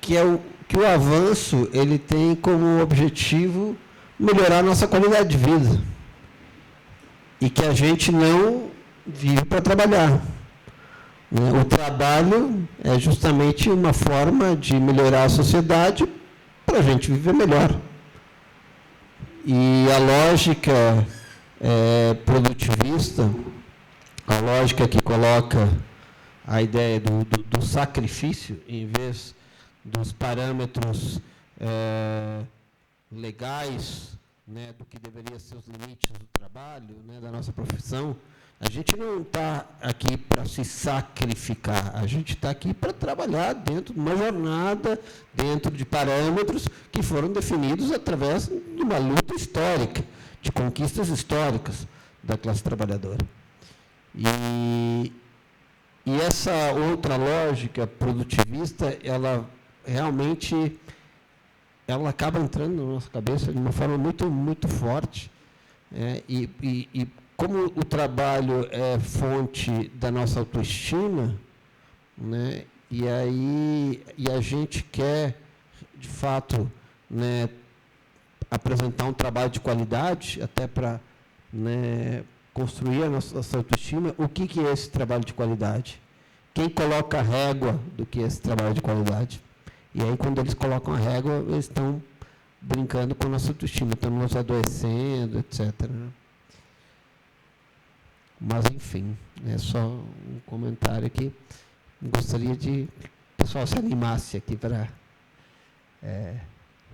Speaker 1: que o avanço ele tem como objetivo melhorar a nossa qualidade de vida. E que a gente não vive para trabalhar. O trabalho é justamente uma forma de melhorar a sociedade para a gente viver melhor. E a lógica produtivista, a lógica que coloca a ideia do sacrifício, em vez dos parâmetros legais, né, do que deveria ser os limites do trabalho, né, da nossa profissão, a gente não está aqui para se sacrificar, a gente está aqui para trabalhar dentro de uma jornada, dentro de parâmetros que foram definidos através de uma luta histórica, de conquistas históricas da classe trabalhadora. E essa outra lógica produtivista, ela realmente ela acaba entrando na nossa cabeça de uma forma muito, muito forte. E como o trabalho é fonte da nossa autoestima, né, e a gente quer, de fato, né, apresentar um trabalho de qualidade, até para, né, construir a nossa autoestima. O que é esse trabalho de qualidade? Quem coloca a régua do que é esse trabalho de qualidade? E aí, quando eles colocam a régua, eles estão brincando com a nossa autoestima, estão nos adoecendo, etc. Né? Mas, enfim, é só um comentário aqui. Gostaria de que o pessoal se animasse aqui para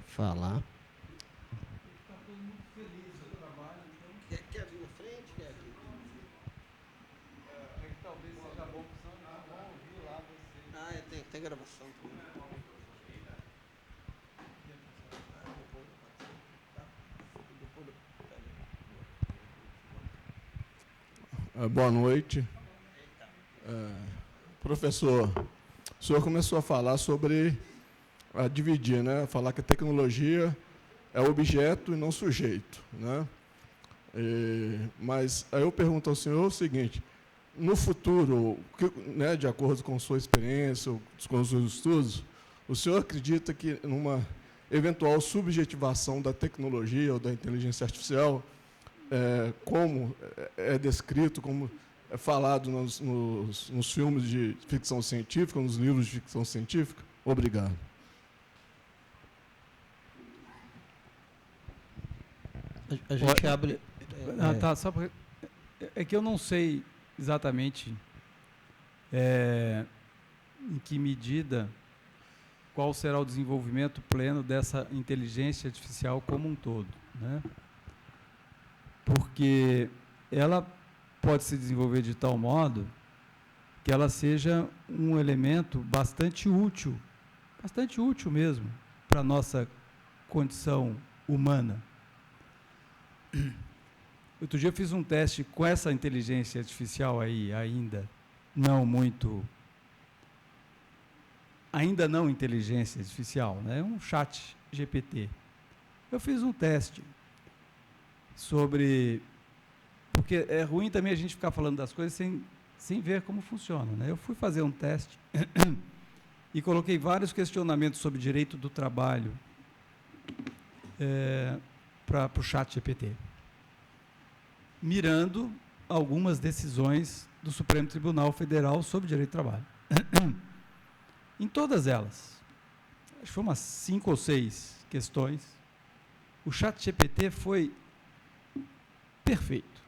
Speaker 1: falar.
Speaker 2: Está todo mundo feliz no trabalho, então...
Speaker 1: Quer vir na frente? Quer aqui?
Speaker 2: É que talvez seja bom, porque senão não vão ouvir lá vocês.
Speaker 1: Ah, tem gravação também.
Speaker 3: Boa noite. Professor, o senhor começou a falar sobre dividir, né? Falar que a tecnologia é objeto e não sujeito, né? Mas aí eu pergunto ao senhor o seguinte: no futuro, né, de acordo com sua experiência, com os seus estudos, o senhor acredita que numa eventual subjetivação da tecnologia ou da inteligência artificial, como é descrito, como é falado nos filmes de ficção científica, nos livros de ficção científica? Obrigado.
Speaker 1: A gente abre...
Speaker 2: Tá, só porque... É que eu não sei exatamente em que medida, qual será o desenvolvimento pleno dessa inteligência artificial como um todo, né? Porque ela pode se desenvolver de tal modo que ela seja um elemento bastante útil mesmo, para a nossa condição humana. Outro dia eu fiz um teste com essa inteligência artificial aí, ainda não inteligência artificial, né? Um chat GPT. Eu fiz um teste sobre... Porque é ruim também a gente ficar falando das coisas sem ver como funciona, né? Eu fui fazer um teste e coloquei vários questionamentos sobre direito do trabalho para o chat GPT, mirando algumas decisões do Supremo Tribunal Federal sobre direito do trabalho. Em todas elas, acho que foi umas 5 ou 6 questões, o chat GPT foi perfeito.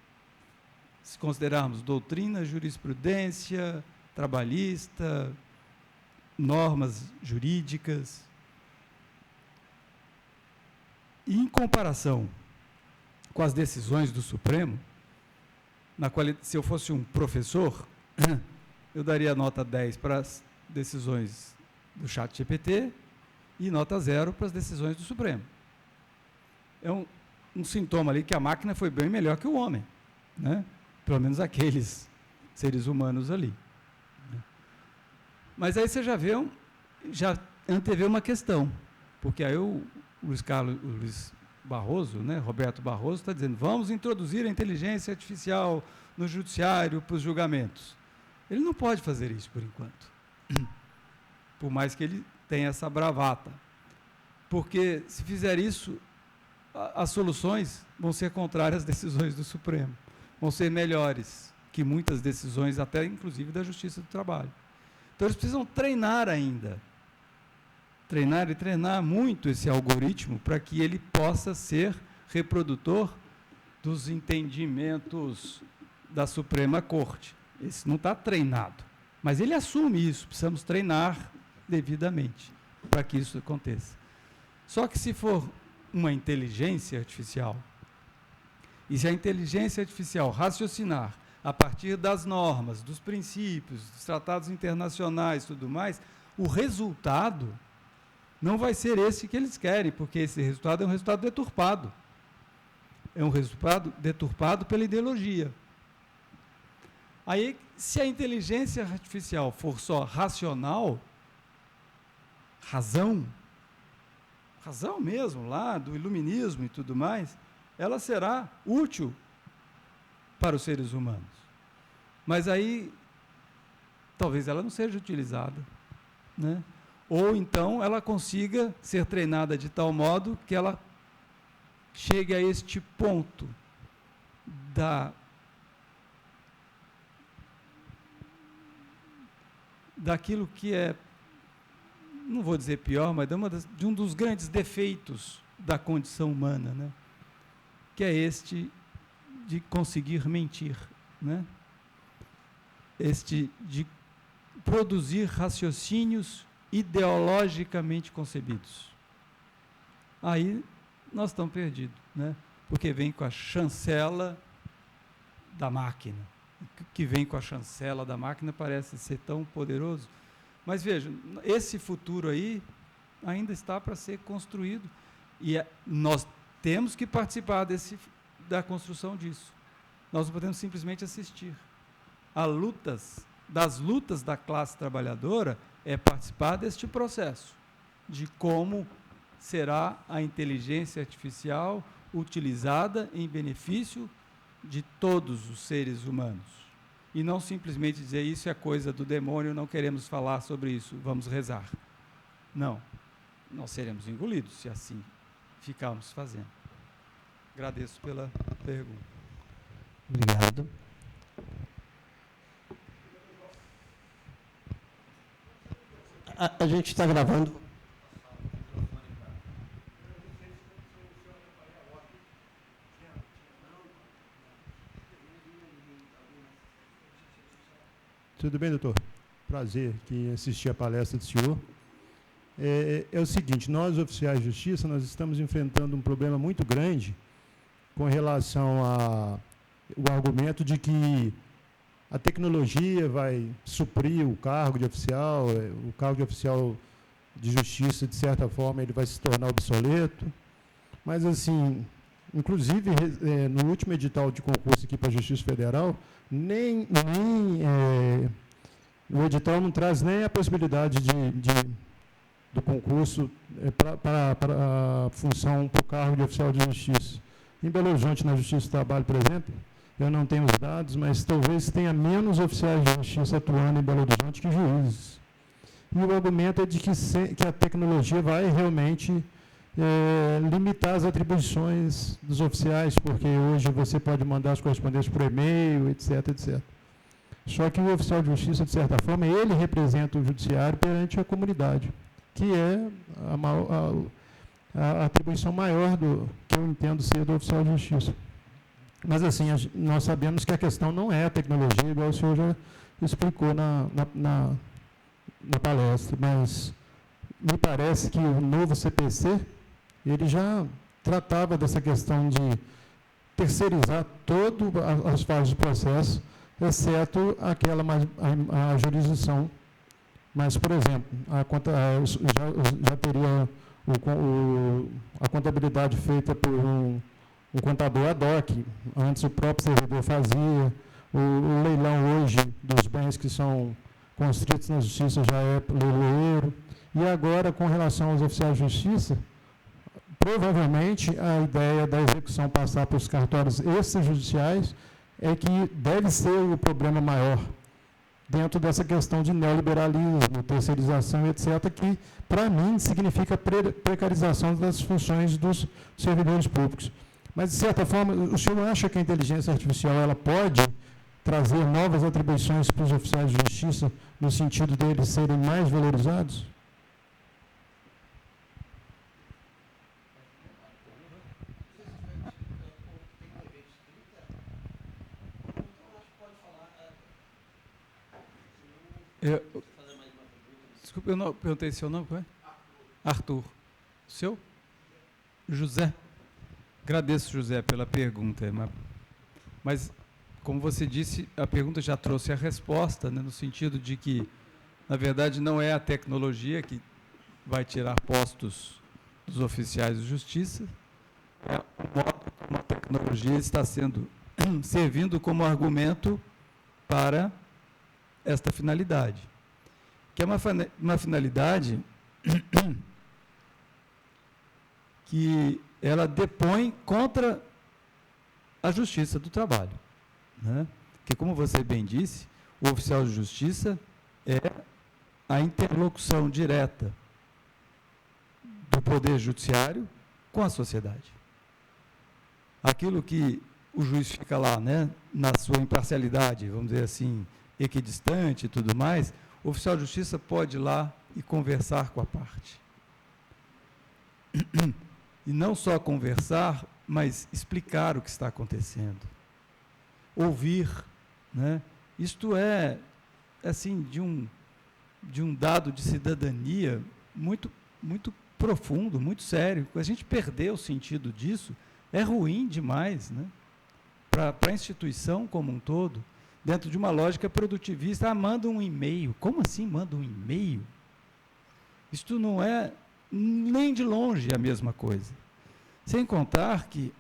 Speaker 2: Se considerarmos doutrina, jurisprudência, trabalhista, normas jurídicas. E em comparação com as decisões do Supremo, se eu fosse um professor, eu daria nota 10 para as decisões do chat GPT e nota 0 para as decisões do Supremo. É um sintoma ali que a máquina foi bem melhor que o homem, né? Pelo menos aqueles seres humanos ali. Mas aí você já antevê uma questão, porque aí o Luiz Barroso, né, Roberto Barroso, está dizendo: vamos introduzir a inteligência artificial no judiciário para os julgamentos. Ele não pode fazer isso por enquanto, por mais que ele tenha essa bravata, porque se fizer isso, as soluções vão ser contrárias às decisões do Supremo, vão ser melhores que muitas decisões, até inclusive da Justiça do Trabalho. Então eles precisam treinar ainda, treinar muito esse algoritmo para que ele possa ser reprodutor dos entendimentos da Suprema Corte. Esse não está treinado, mas ele assume isso, precisamos treinar devidamente para que isso aconteça. Só que se for uma inteligência artificial, e se a inteligência artificial raciocinar a partir das normas, dos princípios, dos tratados internacionais e tudo mais, o resultado não vai ser esse que eles querem, porque esse resultado é um resultado deturpado. É um resultado deturpado pela ideologia. Aí, se a inteligência artificial for só racional, razão mesmo, lá do iluminismo e tudo mais, ela será útil para os seres humanos. Mas aí, talvez ela não seja utilizada, né? ou então ela consiga ser treinada de tal modo que ela chegue a este ponto daquilo que é, não vou dizer pior, mas de um dos grandes defeitos da condição humana, né? Que é este de conseguir mentir, né? Este de produzir raciocínios ideologicamente concebidos. Aí nós estamos perdidos, né? Porque vem com a chancela da máquina. O que vem com a chancela da máquina parece ser tão poderoso. Mas veja, esse futuro aí ainda está para ser construído. E nós temos que participar da construção disso. Nós não podemos simplesmente assistir. Das lutas da classe trabalhadora é participar deste processo, de como será a inteligência artificial utilizada em benefício de todos os seres humanos. E não simplesmente dizer isso é coisa do demônio, não queremos falar sobre isso, vamos rezar. Não, nós seremos engolidos se assim ficarmos fazendo. Agradeço pela pergunta.
Speaker 1: Obrigado. A gente está gravando.
Speaker 4: Tudo bem, doutor? Prazer que assistir a palestra do senhor. É o seguinte, nós, oficiais de justiça, nós estamos enfrentando um problema muito grande com relação ao argumento de que a tecnologia vai suprir o cargo de oficial, o cargo de oficial de justiça, de certa forma, ele vai se tornar obsoleto. Mas, assim, inclusive, no último edital de concurso aqui para a Justiça Federal, o edital não traz nem a possibilidade do concurso para a função, para o cargo de oficial de justiça. Em Belo Horizonte, na Justiça do Trabalho, por exemplo, eu não tenho os dados, mas talvez tenha menos oficiais de justiça atuando em Belo Horizonte que juízes. E o argumento é de que a tecnologia vai realmente limitar as atribuições dos oficiais, porque hoje você pode mandar as correspondências por e-mail, etc, etc. Só que o oficial de justiça, de certa forma, ele representa o judiciário perante a comunidade, que é a atribuição maior que eu entendo ser do oficial de justiça. Mas, assim, nós sabemos que a questão não é a tecnologia, igual o senhor já explicou na palestra, mas me parece que o novo CPC, ele já tratava dessa questão de terceirizar todas as fases do processo, exceto aquela a jurisdição. Mas, por exemplo, já teria a contabilidade feita por um contador ad hoc, antes o próprio servidor fazia, o leilão hoje dos bens que são constritos na justiça já é leiloeiro, e agora, com relação aos oficiais de justiça, provavelmente a ideia da execução passar para os cartórios extrajudiciais é que deve ser o problema maior, dentro dessa questão de neoliberalismo, terceirização, etc., que, para mim, significa precarização das funções dos servidores públicos. Mas, de certa forma, o senhor acha que a inteligência artificial ela pode trazer novas atribuições para os oficiais de justiça, no sentido deles serem mais valorizados?
Speaker 2: Desculpa, eu não perguntei seu nome, qual é? Arthur. Seu? José. Agradeço, José, pela pergunta. Mas, como você disse, a pergunta já trouxe a resposta, né, no sentido de que, na verdade, não é a tecnologia que vai tirar postos dos oficiais de justiça, é o modo como a tecnologia está servindo como argumento para esta finalidade, que é uma finalidade que ela depõe contra a justiça do trabalho, né? Que, como você bem disse, o oficial de justiça é a interlocução direta do Poder Judiciário com a sociedade. Aquilo que o juiz fica lá, né, na sua imparcialidade, vamos dizer assim, equidistante e tudo mais, o oficial de justiça pode ir lá e conversar com a parte. E não só conversar, mas explicar o que está acontecendo. Ouvir, né? Isto é, assim, de um dado de cidadania muito, muito profundo, muito sério. A gente perder o sentido disso é ruim demais, né? Para a instituição como um todo, dentro de uma lógica produtivista. Manda um e-mail. Como assim manda um e-mail? Isto não é nem de longe a mesma coisa. Sem contar que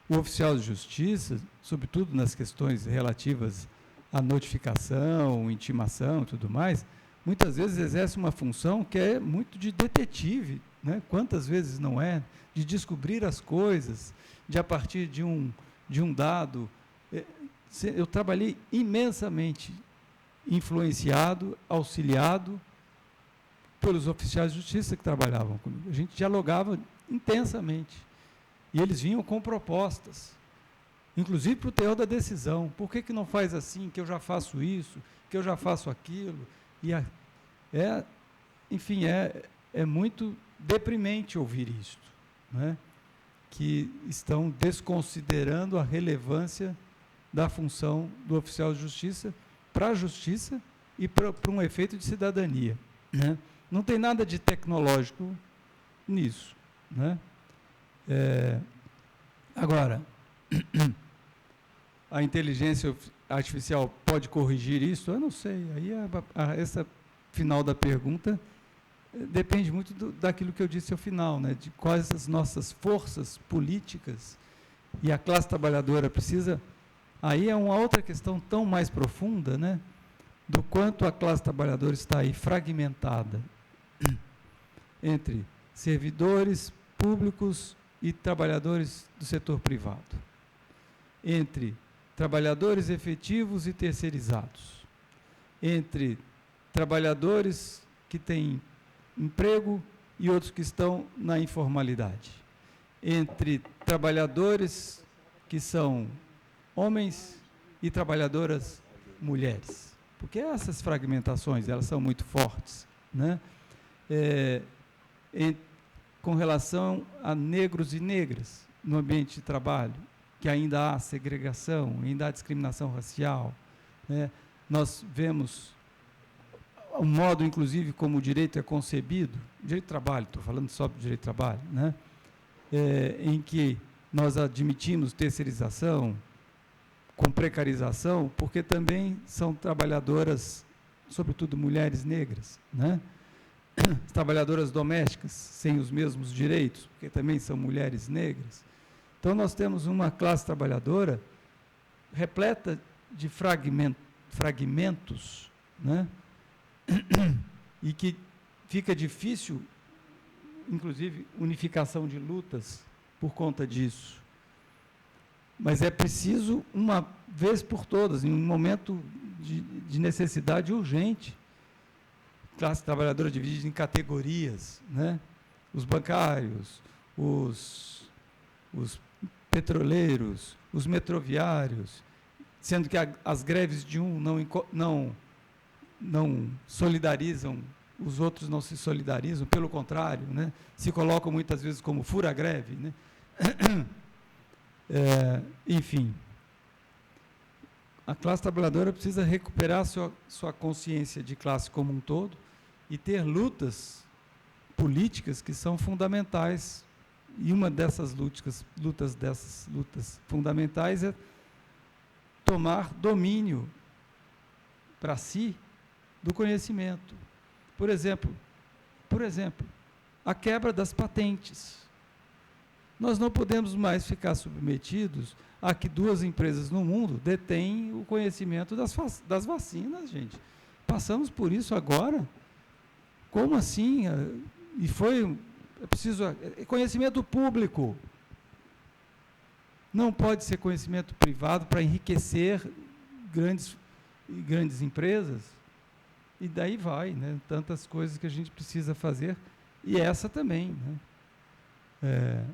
Speaker 2: o oficial de justiça, sobretudo nas questões relativas à notificação, intimação e tudo mais, muitas vezes exerce uma função que é muito de detetive, né? Quantas vezes não é? De descobrir as coisas, de a partir de um dado. Eu trabalhei imensamente influenciado, auxiliado pelos oficiais de justiça que trabalhavam comigo. A gente dialogava intensamente. E eles vinham com propostas, inclusive para o teor da decisão. Por que não faz assim, que eu já faço isso, que eu já faço aquilo? Enfim, é muito deprimente ouvir isto, né? Que estão desconsiderando a relevância da função do oficial de justiça para a justiça e para um efeito de cidadania, né? Não tem nada de tecnológico nisso, né? Agora, a inteligência artificial pode corrigir isso? Eu não sei. Aí essa final da pergunta depende muito daquilo que eu disse ao final, né? De quais as nossas forças políticas, e a classe trabalhadora precisa. Aí é uma outra questão tão mais profunda, né? Do quanto a classe trabalhadora está aí fragmentada entre servidores públicos e trabalhadores do setor privado, entre trabalhadores efetivos e terceirizados, entre trabalhadores que têm emprego e outros que estão na informalidade, entre trabalhadores que são homens e trabalhadoras mulheres. Porque essas fragmentações, elas são muito fortes, né? Com relação a negros e negras no ambiente de trabalho, que ainda há segregação, ainda há discriminação racial, né? Nós vemos o modo, inclusive, como o direito é concebido, direito de trabalho, estou falando só do direito de trabalho, né? Em que nós admitimos terceirização com precarização, porque também são trabalhadoras, sobretudo mulheres negras, né? Trabalhadoras domésticas, sem os mesmos direitos, porque também são mulheres negras. Então, nós temos uma classe trabalhadora repleta de fragmentos, né? E que fica difícil, inclusive, unificação de lutas por conta disso. Mas é preciso, uma vez por todas, em um momento de necessidade urgente, classe trabalhadora dividida em categorias, né? Os bancários, os petroleiros, os metroviários, sendo que as greves de um não solidarizam, os outros não se solidarizam, pelo contrário, né? Se colocam muitas vezes como fura-greve, né? Enfim, a classe trabalhadora precisa recuperar sua consciência de classe como um todo e ter lutas políticas que são fundamentais. E uma dessas lutas fundamentais é tomar domínio para si do conhecimento. Por exemplo, a quebra das patentes. Nós não podemos mais ficar submetidos a que 2 empresas no mundo detêm o conhecimento das vacinas, gente. Passamos por isso agora. Como assim? E é preciso conhecimento público. Não pode ser conhecimento privado para enriquecer grandes empresas. E daí vai, né? Tantas coisas que a gente precisa fazer E essa também, né?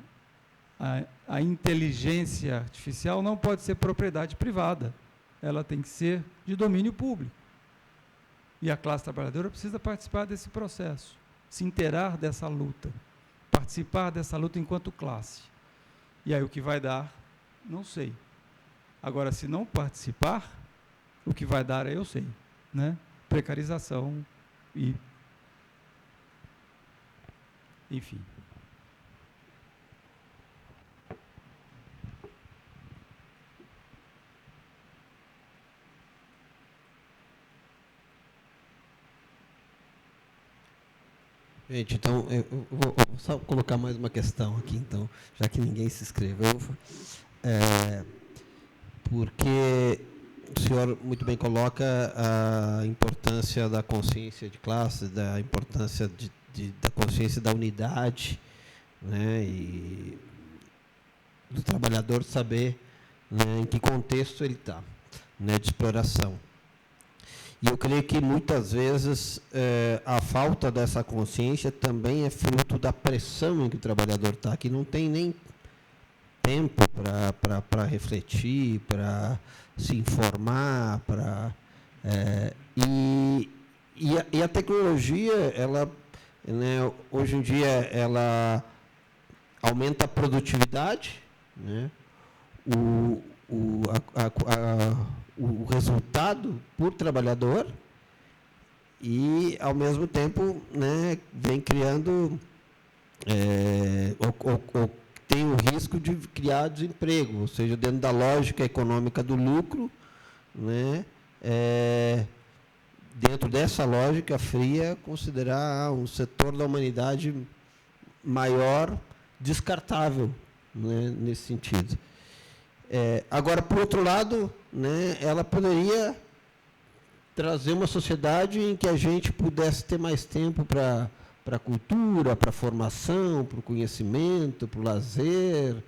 Speaker 2: A inteligência artificial não pode ser propriedade privada, ela tem que ser de domínio público. E a classe trabalhadora precisa participar desse processo, se inteirar dessa luta, participar dessa luta enquanto classe. E aí o que vai dar, não sei. Agora, se não participar, o que vai dar eu sei, né? Precarização e... enfim.
Speaker 1: Gente, então, eu vou só colocar mais uma questão aqui, então, já que ninguém se inscreveu. Porque o senhor muito bem coloca a importância da consciência de classe, da importância da consciência da unidade, né, e do trabalhador saber, né, em que contexto ele está, né, de exploração. E eu creio que muitas vezes a falta dessa consciência também é fruto da pressão em que o trabalhador está, que não tem nem tempo para refletir, para se informar, e a tecnologia, ela, né, hoje em dia, ela aumenta a produtividade, né, o resultado por trabalhador e, ao mesmo tempo, né, vem criando, tem o risco de criar desemprego, ou seja, dentro da lógica econômica do lucro, né, dentro dessa lógica fria, considerar um setor da humanidade maior descartável, né, nesse sentido. Agora, por outro lado, né, ela poderia trazer uma sociedade em que a gente pudesse ter mais tempo para a cultura, para a formação, para o conhecimento, para o lazer,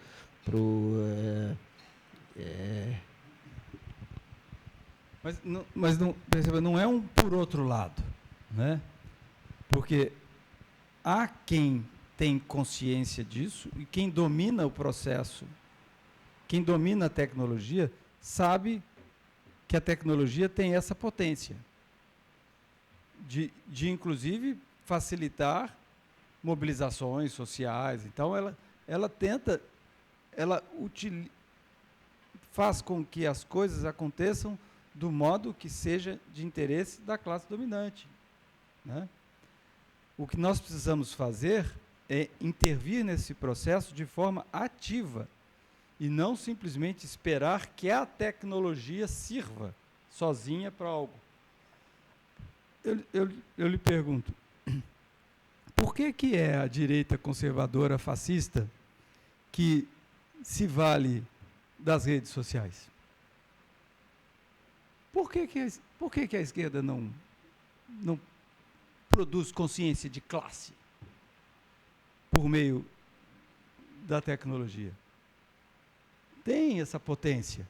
Speaker 2: Mas não, perceba, não é um por outro lado, né? Porque há quem tem consciência disso e quem domina o processo, quem domina a tecnologia, sabe que a tecnologia tem essa potência de inclusive, facilitar mobilizações sociais. Então, ela tenta, faz com que as coisas aconteçam do modo que seja de interesse da classe dominante, né? O que nós precisamos fazer é intervir nesse processo de forma ativa e não simplesmente esperar que a tecnologia sirva sozinha para algo. Eu lhe pergunto, por que é a direita conservadora fascista que se vale das redes sociais? Por que a esquerda não produz consciência de classe por meio da tecnologia? Tem essa potência,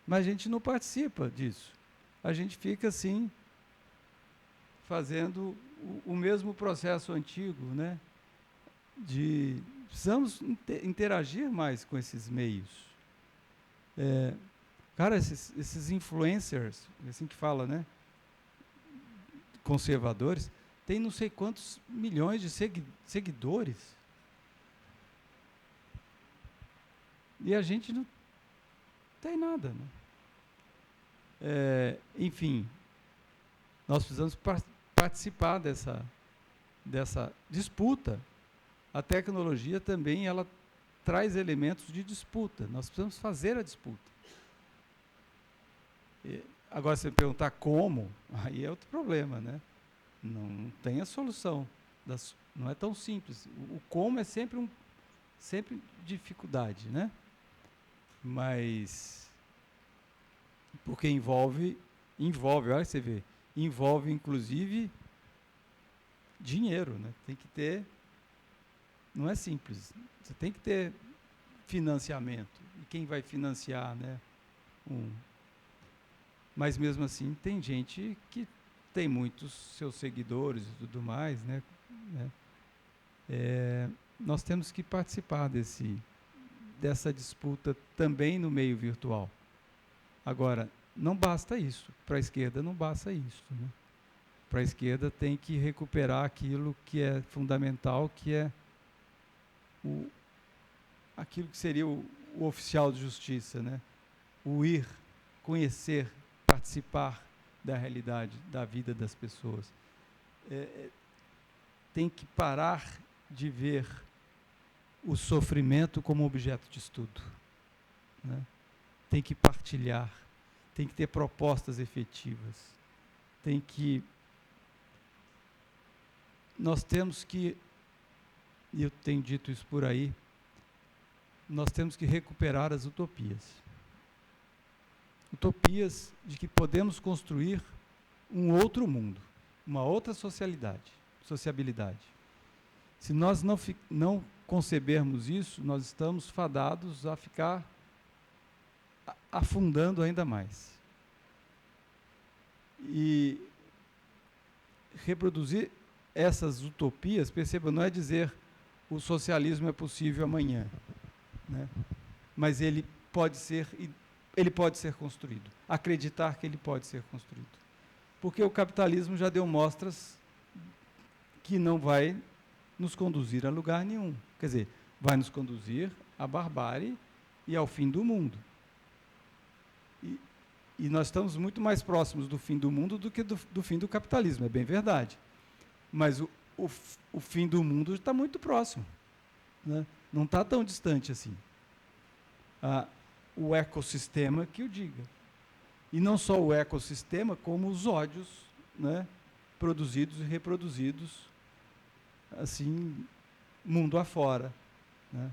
Speaker 2: mas a gente não participa disso. A gente fica assim, fazendo o mesmo processo antigo, né? Precisamos interagir mais com esses meios. Cara, esses influencers, assim que fala, né? Conservadores, tem não sei quantos milhões de seguidores. E a gente não tem nada, né? Enfim, nós precisamos participar dessa disputa. A tecnologia também, ela traz elementos de disputa. Nós precisamos fazer a disputa. Agora, se você me perguntar como, aí é outro problema, né? Não tem a solução. Não é tão simples. O como é sempre dificuldade, né? Mas porque envolve, olha, você vê, envolve inclusive dinheiro, né? Tem que ter, não é simples. Você tem que ter financiamento. E quem vai financiar, né? Mas mesmo assim tem gente que tem muitos seus seguidores e tudo mais, né? nós temos que participar dessa disputa também no meio virtual. Agora, não basta isso. Para a esquerda não basta isso, né? Para a esquerda tem que recuperar aquilo que é fundamental, que é aquilo que seria o oficial de justiça, né? O ir, conhecer, participar da realidade, da vida das pessoas. Tem que parar de ver o sofrimento como objeto de estudo, né? Tem que partilhar, tem que ter propostas efetivas, nós temos que, e eu tenho dito isso por aí, nós temos que recuperar as utopias. Utopias de que podemos construir um outro mundo, uma outra sociabilidade. Se nós não concebermos isso, nós estamos fadados a ficar afundando ainda mais. E reproduzir essas utopias, perceba, não é dizer o socialismo é possível amanhã, né? Mas ele pode ser construído. Acreditar que ele pode ser construído. Porque o capitalismo já deu mostras que não vai nos conduzir a lugar nenhum. Quer dizer, vai nos conduzir à barbárie e ao fim do mundo. E nós estamos muito mais próximos do fim do mundo do que do fim do capitalismo, é bem verdade. Mas o fim do mundo está muito próximo, né? Não está tão distante assim. O ecossistema que o diga. E não só o ecossistema, como os ódios, né, produzidos e reproduzidos, assim, mundo afora, né?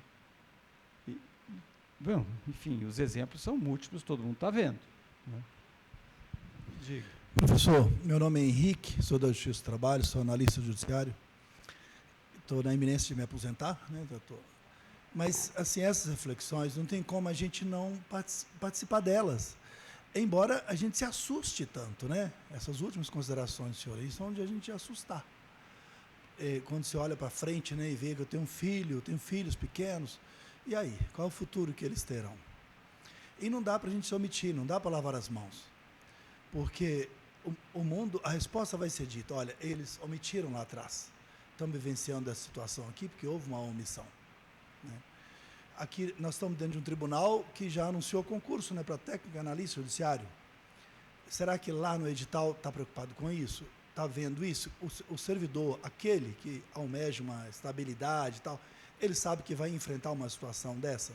Speaker 2: Bom, enfim, os exemplos são múltiplos, todo mundo está vendo, né? Diga.
Speaker 5: Professor, meu nome é Henrique, sou da Justiça do Trabalho, sou analista judiciário. Estou na iminência de me aposentar, né? Mas, assim, essas reflexões, não tem como a gente não participar delas. Embora a gente se assuste tanto, né? Essas últimas considerações, senhor, isso é onde a gente assustar. Quando você olha para frente, né, e vê que eu tenho filhos pequenos, e aí, qual é o futuro que eles terão? E não dá para a gente se omitir, não dá para lavar as mãos. Porque o mundo, a resposta vai ser dita, olha, eles omitiram lá atrás. Estão vivenciando essa situação aqui porque houve uma omissão, né? Aqui nós estamos dentro de um tribunal que já anunciou concurso, né, para técnico, analista, judiciário. Será que lá no edital está preocupado com isso? Está vendo isso? O servidor, aquele que almeja uma estabilidade e tal, ele sabe que vai enfrentar uma situação dessa?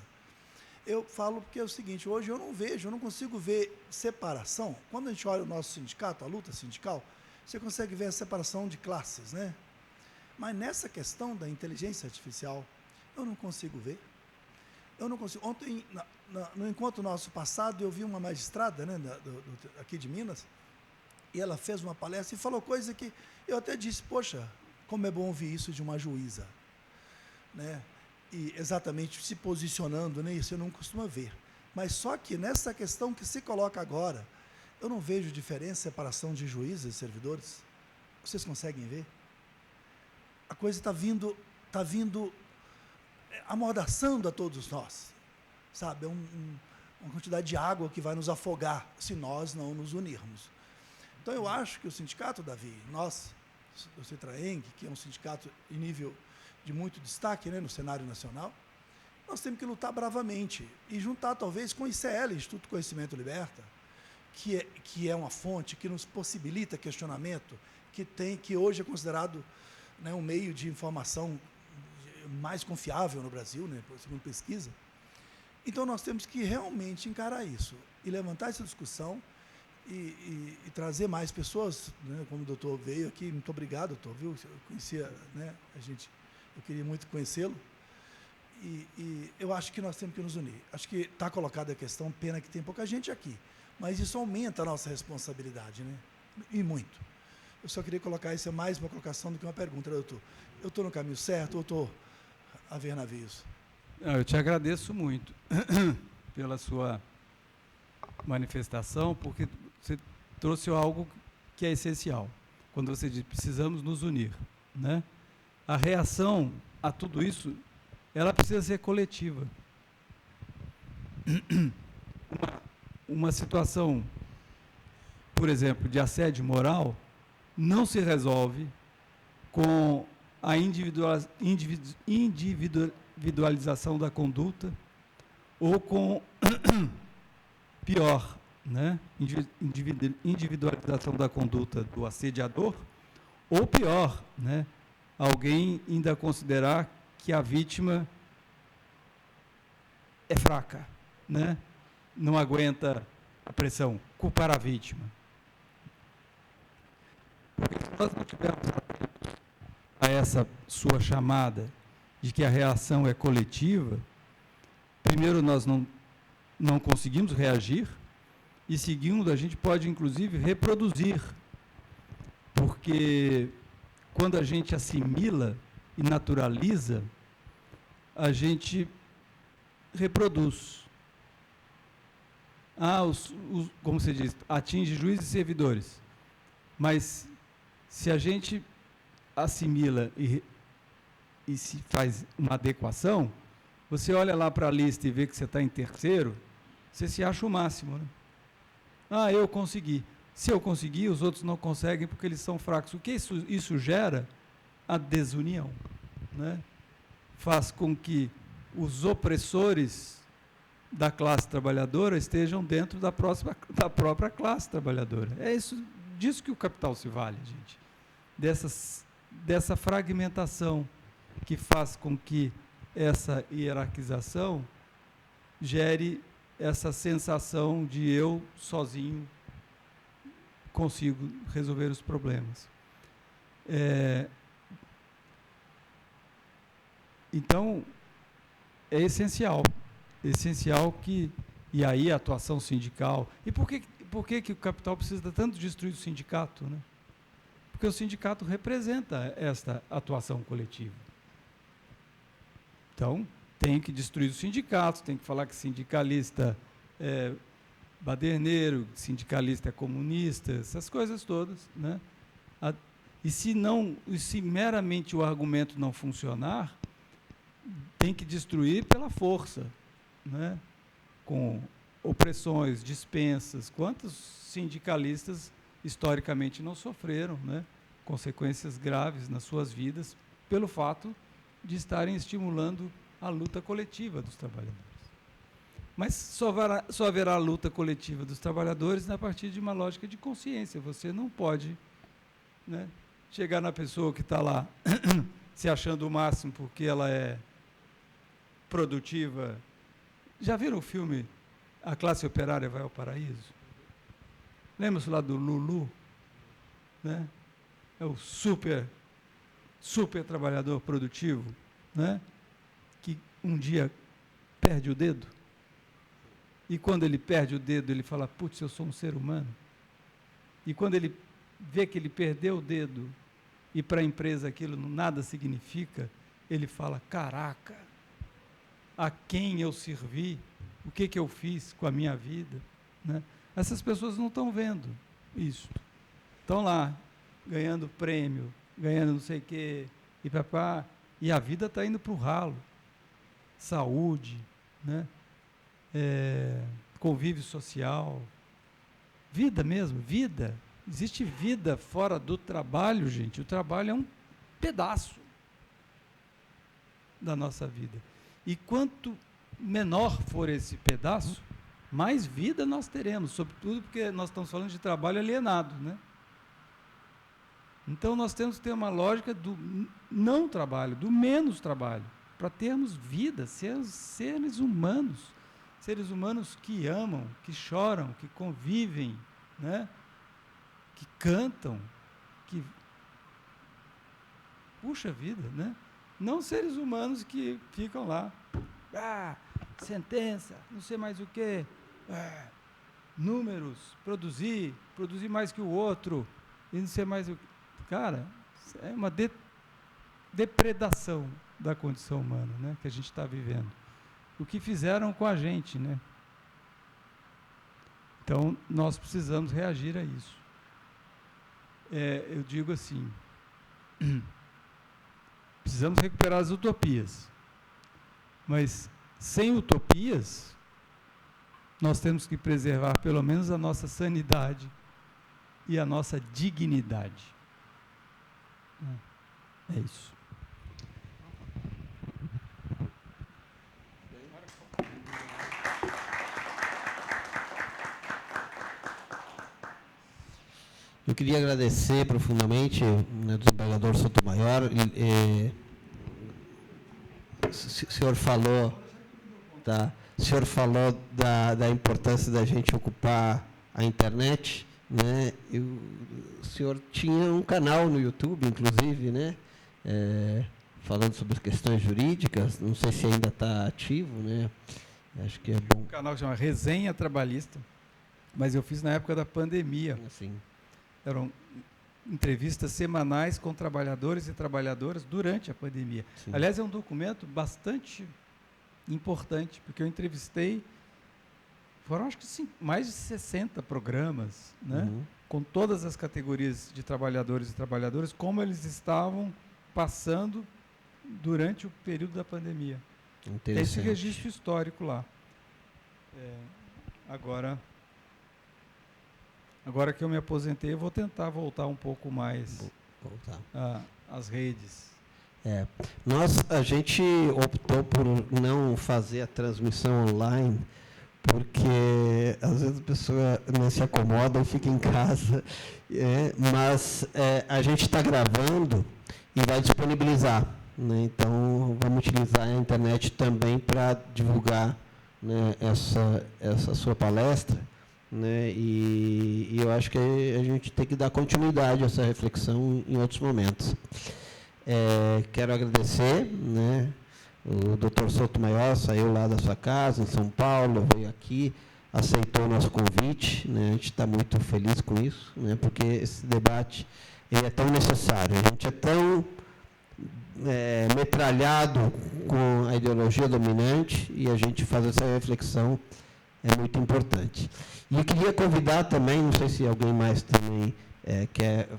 Speaker 5: Eu falo porque é o seguinte, hoje eu não consigo ver separação. Quando a gente olha o nosso sindicato, a luta sindical, você consegue ver a separação de classes, né? Mas nessa questão da inteligência artificial, eu não consigo ver. Eu não consigo. Ontem, no encontro nosso passado, eu vi uma magistrada, né, aqui de Minas, e ela fez uma palestra e falou coisa que eu até disse, poxa, como é bom ouvir isso de uma juíza, né? E exatamente se posicionando, né? Isso eu não costumo ver. Mas só que nessa questão que se coloca agora, eu não vejo diferença, separação de juízes e servidores. Vocês conseguem ver? A coisa está vindo amordaçando a todos nós, sabe? É uma quantidade de água que vai nos afogar se nós não nos unirmos. Então, eu acho que o sindicato, Davi, nós, do Citraeng, que é um sindicato em nível de muito destaque, né, no cenário nacional, nós temos que lutar bravamente e juntar, talvez, com o ICL, Instituto Conhecimento Liberta, que é uma fonte que nos possibilita questionamento, que hoje é considerado, né, um meio de informação mais confiável no Brasil, né, segundo pesquisa. Então, nós temos que realmente encarar isso e levantar essa discussão e trazer mais pessoas, né, como o doutor veio aqui. Muito obrigado, doutor, viu? Eu conhecia, né, eu queria muito conhecê-lo. E eu acho que nós temos que nos unir. Acho que está colocada a questão, pena que tem pouca gente aqui, mas isso aumenta a nossa responsabilidade, né? E muito. Eu só queria colocar isso, é mais uma colocação do que uma pergunta, doutor. Eu estou no caminho certo ou estou a ver navios?
Speaker 2: Eu te agradeço muito pela sua manifestação, porque você trouxe algo que é essencial. Quando você diz precisamos nos unir, né? A reação a tudo isso, ela precisa ser coletiva. Uma situação, por exemplo, de assédio moral, não se resolve com a individualização da conduta ou com, pior, né? Individualização da conduta do assediador, ou pior, né? Alguém ainda considerar que a vítima é fraca, né? Não aguenta a pressão, culpar a vítima. Porque se nós não tivermos atentos a essa sua chamada de que a reação é coletiva, primeiro nós não conseguimos reagir, e segundo, a gente pode inclusive reproduzir, porque quando a gente assimila e naturaliza, a gente reproduz. Como se diz, atinge juízes e servidores. Mas se a gente assimila e se faz uma adequação, você olha lá para a lista e vê que você está em terceiro, você se acha o máximo, né? Eu consegui. Se eu conseguir, os outros não conseguem porque eles são fracos. O que isso gera? A desunião, né? Faz com que os opressores da classe trabalhadora estejam dentro da própria classe trabalhadora. É disso que o capital se vale, gente. Dessa fragmentação que faz com que essa hierarquização gere essa sensação de eu sozinho consigo resolver os problemas. Então, é essencial que, e aí a atuação sindical, e por que o capital precisa tanto destruir o sindicato, né? Porque o sindicato representa esta atuação coletiva. Então, tem que destruir os sindicatos, tem que falar que sindicalista é baderneiro, sindicalista é comunista, essas coisas todas, né? E se meramente o argumento não funcionar, tem que destruir pela força, né? Com opressões, dispensas. Quantos sindicalistas historicamente não sofreram, né? Consequências graves nas suas vidas pelo fato de estarem estimulando a luta coletiva dos trabalhadores. Mas só haverá luta coletiva dos trabalhadores a partir de uma lógica de consciência. Você não pode, né, chegar na pessoa que está lá se achando o máximo porque ela é produtiva. Já viram o filme A Classe Operária Vai ao Paraíso? Lembra-se lá do Lulu? Né? É o super trabalhador produtivo, né? Que um dia perde o dedo. E quando ele perde o dedo, ele fala, putz, eu sou um ser humano. E quando ele vê que ele perdeu o dedo e para a empresa aquilo nada significa, ele fala, caraca, a quem eu servi, o que eu fiz com a minha vida, né? Essas pessoas não estão vendo isso. Estão lá, ganhando prêmio, ganhando não sei o quê, e a vida está indo para o ralo. Saúde, né? Convívio social, vida mesmo, vida. Existe vida fora do trabalho, gente. O trabalho é um pedaço da nossa vida. E quanto menor for esse pedaço, mais vida nós teremos, sobretudo porque nós estamos falando de trabalho alienado, né? Então nós temos que ter uma lógica do não trabalho, do menos trabalho, para termos vida, sermos seres humanos que amam, que choram, que convivem, né? Que cantam, que puxa vida, né? Não seres humanos que ficam lá, sentença, não sei mais o quê, números, produzir mais que o outro, e não sei mais o que. Cara, é uma depredação da condição humana, né, que a gente está vivendo. O que fizeram com a gente, né? Então, nós precisamos reagir a isso. Eu digo assim, precisamos recuperar as utopias. Mas, sem utopias, nós temos que preservar pelo menos a nossa sanidade e a nossa dignidade. É isso.
Speaker 1: Eu queria agradecer profundamente, né, do desembargador Sotomayor. O senhor falou, tá? O senhor falou da importância da gente ocupar a internet, né? O senhor tinha um canal no YouTube, inclusive, né? Falando sobre questões jurídicas. Não sei se ainda está ativo, né? Acho que é bom.
Speaker 2: Um canal que chama Resenha Trabalhista, mas eu fiz na época da pandemia.
Speaker 1: Assim.
Speaker 2: Eram entrevistas semanais com trabalhadores e trabalhadoras durante a pandemia.
Speaker 1: Sim.
Speaker 2: Aliás, é um documento bastante importante, porque eu entrevistei, foram acho que mais de 60 programas, né?
Speaker 1: Uhum.
Speaker 2: Com todas as categorias de trabalhadores e trabalhadoras, como eles estavam passando durante o período da pandemia. Tem esse registro histórico lá. Agora que eu me aposentei, eu vou tentar voltar um pouco mais às redes.
Speaker 1: A gente optou por não fazer a transmissão online, porque às vezes a pessoa não se acomoda e fica em casa, mas a gente está gravando e vai disponibilizar, né? Então, vamos utilizar a internet também para divulgar, né, essa sua palestra, né? E eu acho que a gente tem que dar continuidade a essa reflexão em outros momentos. Quero agradecer, né? O Dr. Sotomayor saiu lá da sua casa, em São Paulo, veio aqui, aceitou o nosso convite, né? A gente está muito feliz com isso, né? Porque esse debate ele é tão necessário, a gente é tão metralhado com a ideologia dominante e a gente faz essa reflexão é muito importante. E eu queria convidar também, não sei se alguém mais também quer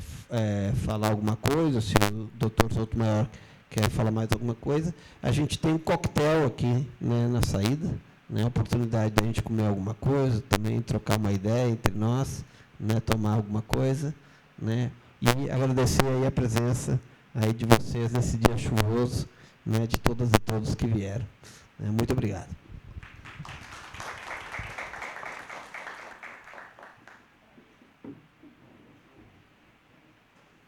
Speaker 1: falar alguma coisa, se o Dr. Sotomayor quer falar mais alguma coisa. A gente tem um coquetel aqui, né, na saída, né, a oportunidade de a gente comer alguma coisa, também trocar uma ideia entre nós, né, tomar alguma coisa, né, e agradecer aí a presença aí de vocês nesse dia chuvoso, né, de todas e todos que vieram. Muito obrigado.